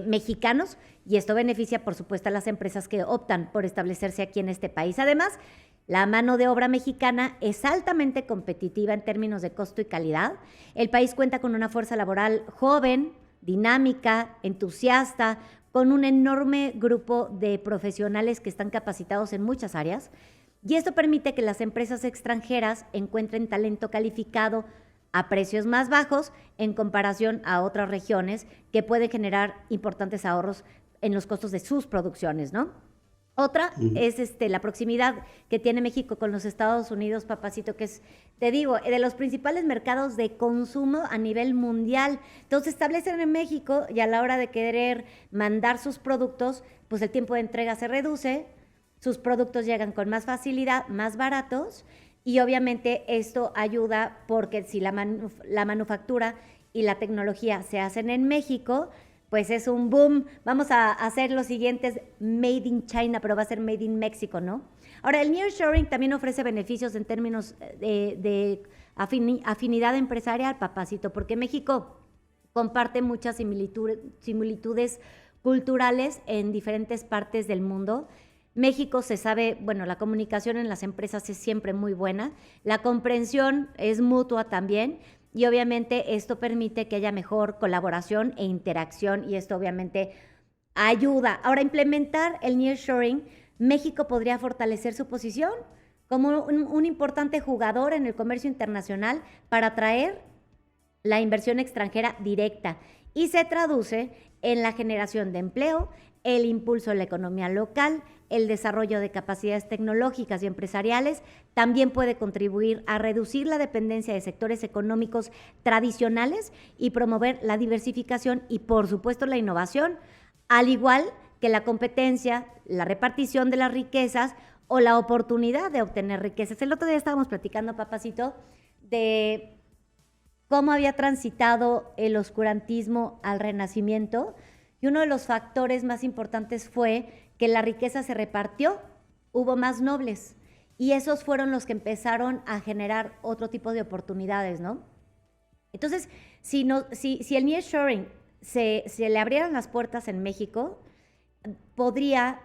S15: mexicanos, y esto beneficia, por supuesto, a las empresas que optan por establecerse aquí en este país. Además, la mano de obra mexicana es altamente competitiva en términos de costo y calidad. El país cuenta con una fuerza laboral joven, dinámica, entusiasta, con un enorme grupo de profesionales que están capacitados en muchas áreas, y esto permite que las empresas extranjeras encuentren talento calificado a precios más bajos en comparación a otras regiones que pueden generar importantes ahorros en los costos de sus producciones, ¿no? Otra es la proximidad que tiene México con los Estados Unidos, papacito, que es, te digo, de los principales mercados de consumo a nivel mundial. Entonces, establecen en México y a la hora de querer mandar sus productos, pues el tiempo de entrega se reduce, sus productos llegan con más facilidad, más baratos, y obviamente esto ayuda porque si la manufactura y la tecnología se hacen en México, pues es un boom. Vamos a hacer los siguientes Made in China, pero va a ser Made in México, ¿no? Ahora, el nearshoring también ofrece beneficios en términos de afinidad empresarial, papacito, porque México comparte muchas similitudes culturales en diferentes partes del mundo. México se sabe, bueno, la comunicación en las empresas es siempre muy buena, la comprensión es mutua también, y obviamente esto permite que haya mejor colaboración e interacción, y esto obviamente ayuda. Ahora, implementar el nearshoring, México podría fortalecer su posición como un importante jugador en el comercio internacional para atraer la inversión extranjera directa, y se traduce en la generación de empleo, el impulso de la economía local, el desarrollo de capacidades tecnológicas y empresariales. También puede contribuir a reducir la dependencia de sectores económicos tradicionales y promover la diversificación y, por supuesto, la innovación, al igual que la competencia, la repartición de las riquezas o la oportunidad de obtener riquezas. El otro día estábamos platicando, papacito, de cómo había transitado el oscurantismo al Renacimiento, y uno de los factores más importantes fue que la riqueza se repartió, hubo más nobles, y esos fueron los que empezaron a generar otro tipo de oportunidades, ¿no? Entonces, si el nearshoring se le abrieran las puertas en México, podríamos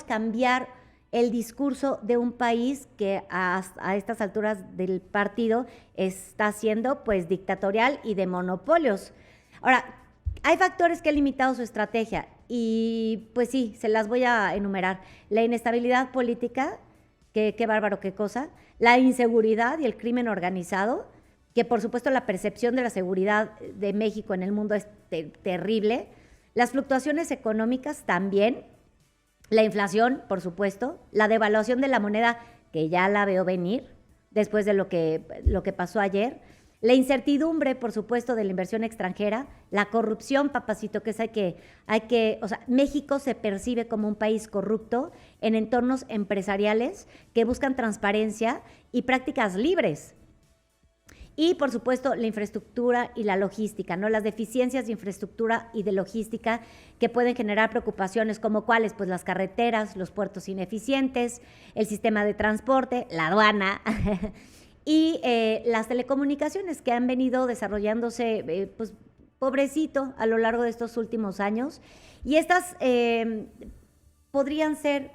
S15: cambiar el discurso de un país que a estas alturas del partido está siendo pues dictatorial y de monopolios. Ahora, hay factores que han limitado su estrategia y pues sí, se las voy a enumerar. La inestabilidad política, qué bárbaro, qué cosa. La inseguridad y el crimen organizado, que por supuesto la percepción de la seguridad de México en el mundo es terrible. Las fluctuaciones económicas también. La inflación, por supuesto, la devaluación de la moneda, que ya la veo venir después de lo que pasó ayer, la incertidumbre, por supuesto, de la inversión extranjera, la corrupción, papacito, que es o sea, México se percibe como un país corrupto en entornos empresariales que buscan transparencia y prácticas libres. Y, por supuesto, la infraestructura y la logística, ¿no? Las deficiencias de infraestructura y de logística que pueden generar preocupaciones, como cuáles, pues las carreteras, los puertos ineficientes, el sistema de transporte, la aduana y las telecomunicaciones que han venido desarrollándose, pues, pobrecito, a lo largo de estos últimos años. Y estas podrían ser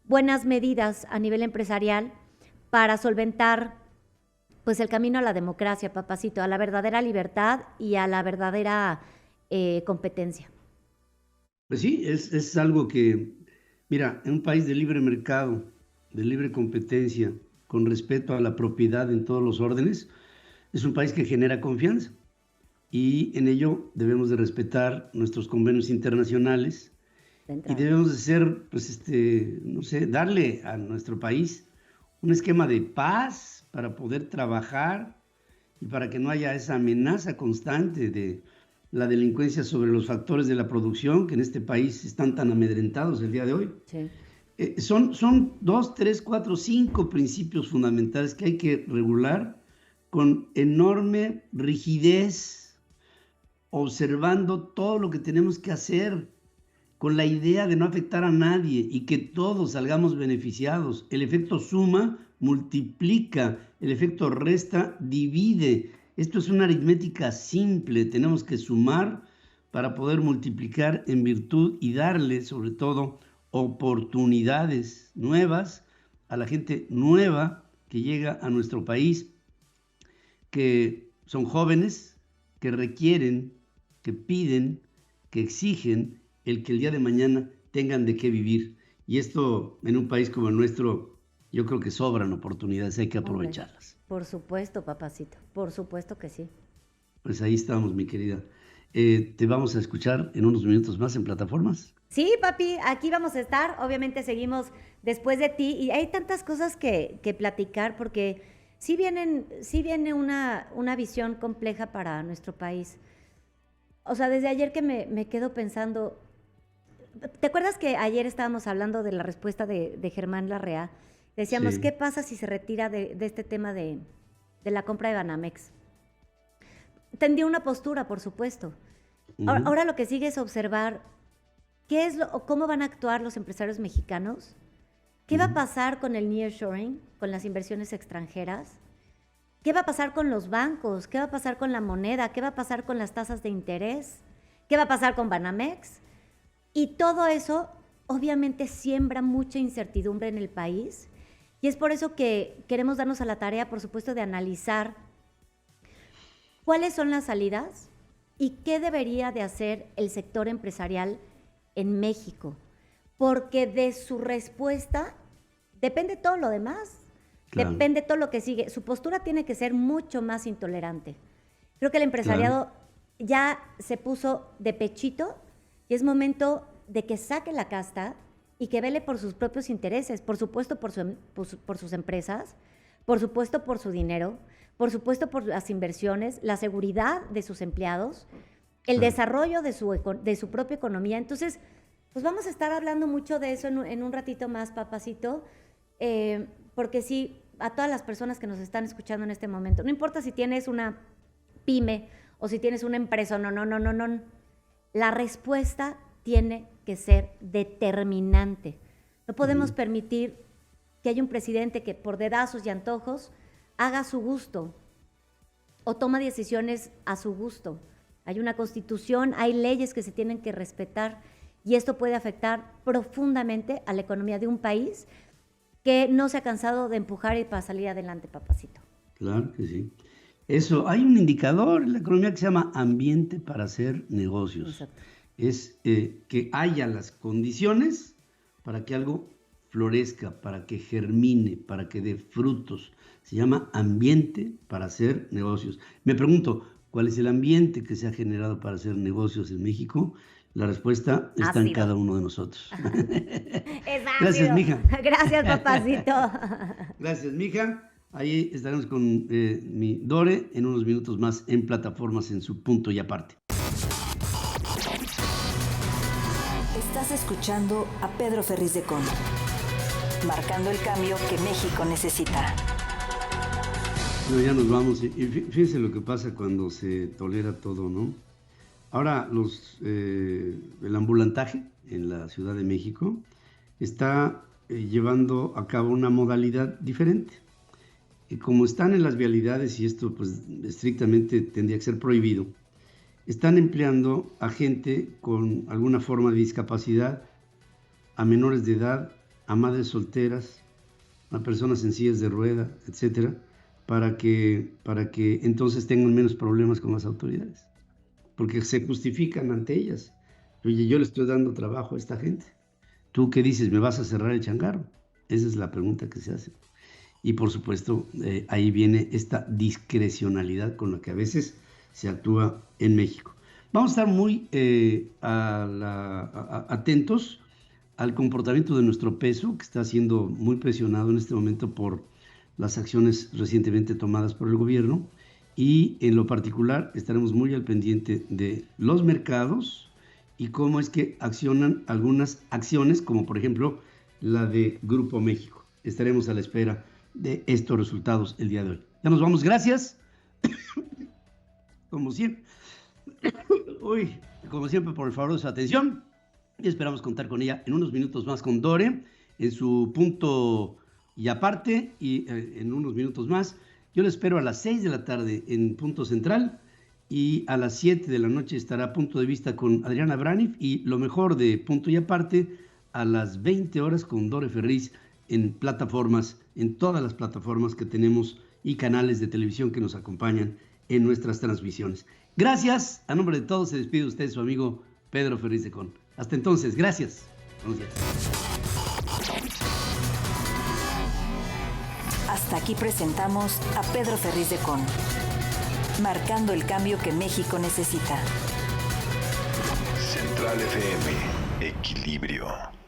S15: buenas medidas a nivel empresarial para solventar pues el camino a la democracia, papacito, a la verdadera libertad y a la verdadera competencia.
S2: Pues sí, es algo que, mira, en un país de libre mercado, de libre competencia, con respeto a la propiedad en todos los órdenes, es un país que genera confianza. Y en ello debemos de respetar nuestros convenios internacionales y debemos de ser, pues, no sé, darle a nuestro país un esquema de paz para poder trabajar y para que no haya esa amenaza constante de la delincuencia sobre los factores de la producción, que en este país están tan amedrentados el día de hoy.
S15: Sí.
S2: Son 2, 3, 4, 5 principios fundamentales que hay que regular con enorme rigidez, observando todo lo que tenemos que hacer, con la idea de no afectar a nadie y que todos salgamos beneficiados. El efecto suma multiplica, el efecto resta divide. Esto es una aritmética simple, tenemos que sumar para poder multiplicar en virtud y darle sobre todo oportunidades nuevas a la gente nueva que llega a nuestro país, que son jóvenes, que requieren, que piden, que exigen el que el día de mañana tengan de qué vivir. Y esto en un país como el nuestro, yo creo que sobran oportunidades, hay que aprovecharlas.
S15: Por supuesto, papacito, por supuesto que sí.
S2: Pues ahí estamos, mi querida. Te vamos a escuchar en unos minutos más en plataformas.
S15: Sí, papi, aquí vamos a estar. Obviamente seguimos después de ti y hay tantas cosas que platicar porque sí viene una visión compleja para nuestro país. O sea, desde ayer que me quedo pensando, ¿te acuerdas que ayer estábamos hablando de la respuesta de Germán Larrea? Decíamos, sí. ¿Qué pasa si se retira de este tema de la compra de Banamex? Tendría una postura, por supuesto. Ahora lo que sigue es observar cómo van a actuar los empresarios mexicanos, qué va a pasar con el nearshoring, con las inversiones extranjeras, qué va a pasar con los bancos, qué va a pasar con la moneda, qué va a pasar con las tasas de interés, qué va a pasar con Banamex. Y todo eso obviamente siembra mucha incertidumbre en el país y es por eso que queremos darnos a la tarea, por supuesto, de analizar cuáles son las salidas y qué debería de hacer el sector empresarial en México, porque de su respuesta depende todo lo demás, claro. Depende todo lo que sigue. Su postura tiene que ser mucho más intolerante. Creo que el empresariado ya se puso de pechito y es momento de que saque la casta y que vele por sus propios intereses, por supuesto por sus empresas, por supuesto por su dinero, por supuesto por las inversiones, la seguridad de sus empleados, el desarrollo de su propia economía. Entonces, pues vamos a estar hablando mucho de eso en un ratito más, papacito, porque sí, a todas las personas que nos están escuchando en este momento, no importa si tienes una pyme o si tienes una empresa, no. La respuesta tiene que ser determinante. No podemos permitir que haya un presidente que por dedazos y antojos haga a su gusto o toma decisiones a su gusto. Hay una constitución, hay leyes que se tienen que respetar y esto puede afectar profundamente a la economía de un país que no se ha cansado de empujar y para salir adelante, papacito.
S2: Claro que sí. Eso, hay un indicador en la economía que se llama ambiente para hacer negocios. Exacto. Es que haya las condiciones para que algo florezca, para que germine, para que dé frutos. Se llama ambiente para hacer negocios. Me pregunto, ¿cuál es el ambiente que se ha generado para hacer negocios en México? La respuesta está en cada uno de nosotros. Gracias, mija.
S15: Gracias, papacito.
S2: Gracias, mija. Ahí estaremos con mi Dore en unos minutos más en plataformas en su punto y aparte.
S1: Estás escuchando a Pedro Ferriz de Con, marcando el cambio que México necesita.
S2: Bueno, ya nos vamos. Y fíjense lo que pasa cuando se tolera todo, ¿no? Ahora el ambulantaje en la Ciudad de México está llevando a cabo una modalidad diferente. Y como están en las vialidades, y esto pues estrictamente tendría que ser prohibido, están empleando a gente con alguna forma de discapacidad, a menores de edad, a madres solteras, a personas en sillas de rueda, etcétera, para que entonces tengan menos problemas con las autoridades. Porque se justifican ante ellas. Oye, yo le estoy dando trabajo a esta gente. ¿Tú qué dices? ¿Me vas a cerrar el changarro? Esa es la pregunta que se hace. Y por supuesto, ahí viene esta discrecionalidad con la que a veces se actúa en México. Vamos a estar muy atentos al comportamiento de nuestro peso, que está siendo muy presionado en este momento por las acciones recientemente tomadas por el gobierno, y en lo particular estaremos muy al pendiente de los mercados y cómo es que accionan algunas acciones, como por ejemplo la de Grupo México. Estaremos a la espera de estos resultados el día de hoy. Ya nos vamos, gracias. Como siempre, por el favor de su atención. Y esperamos contar con ella en unos minutos más con Dore, en su punto y aparte, y en unos minutos más. Yo le espero a las 6 de la tarde en Punto Central, y a las 7 de la noche estará Punto de Vista con Adriana Braniff, y lo mejor de Punto y Aparte a las 20 horas con Dore Ferriz en plataformas, en todas las plataformas que tenemos y canales de televisión que nos acompañan en nuestras transmisiones. Gracias, a nombre de todos se despide usted su amigo Pedro Ferriz de Con. Hasta entonces, gracias. Buenos días.
S1: Hasta aquí presentamos a Pedro Ferriz de Con, marcando el cambio que México necesita.
S5: Central FM, equilibrio.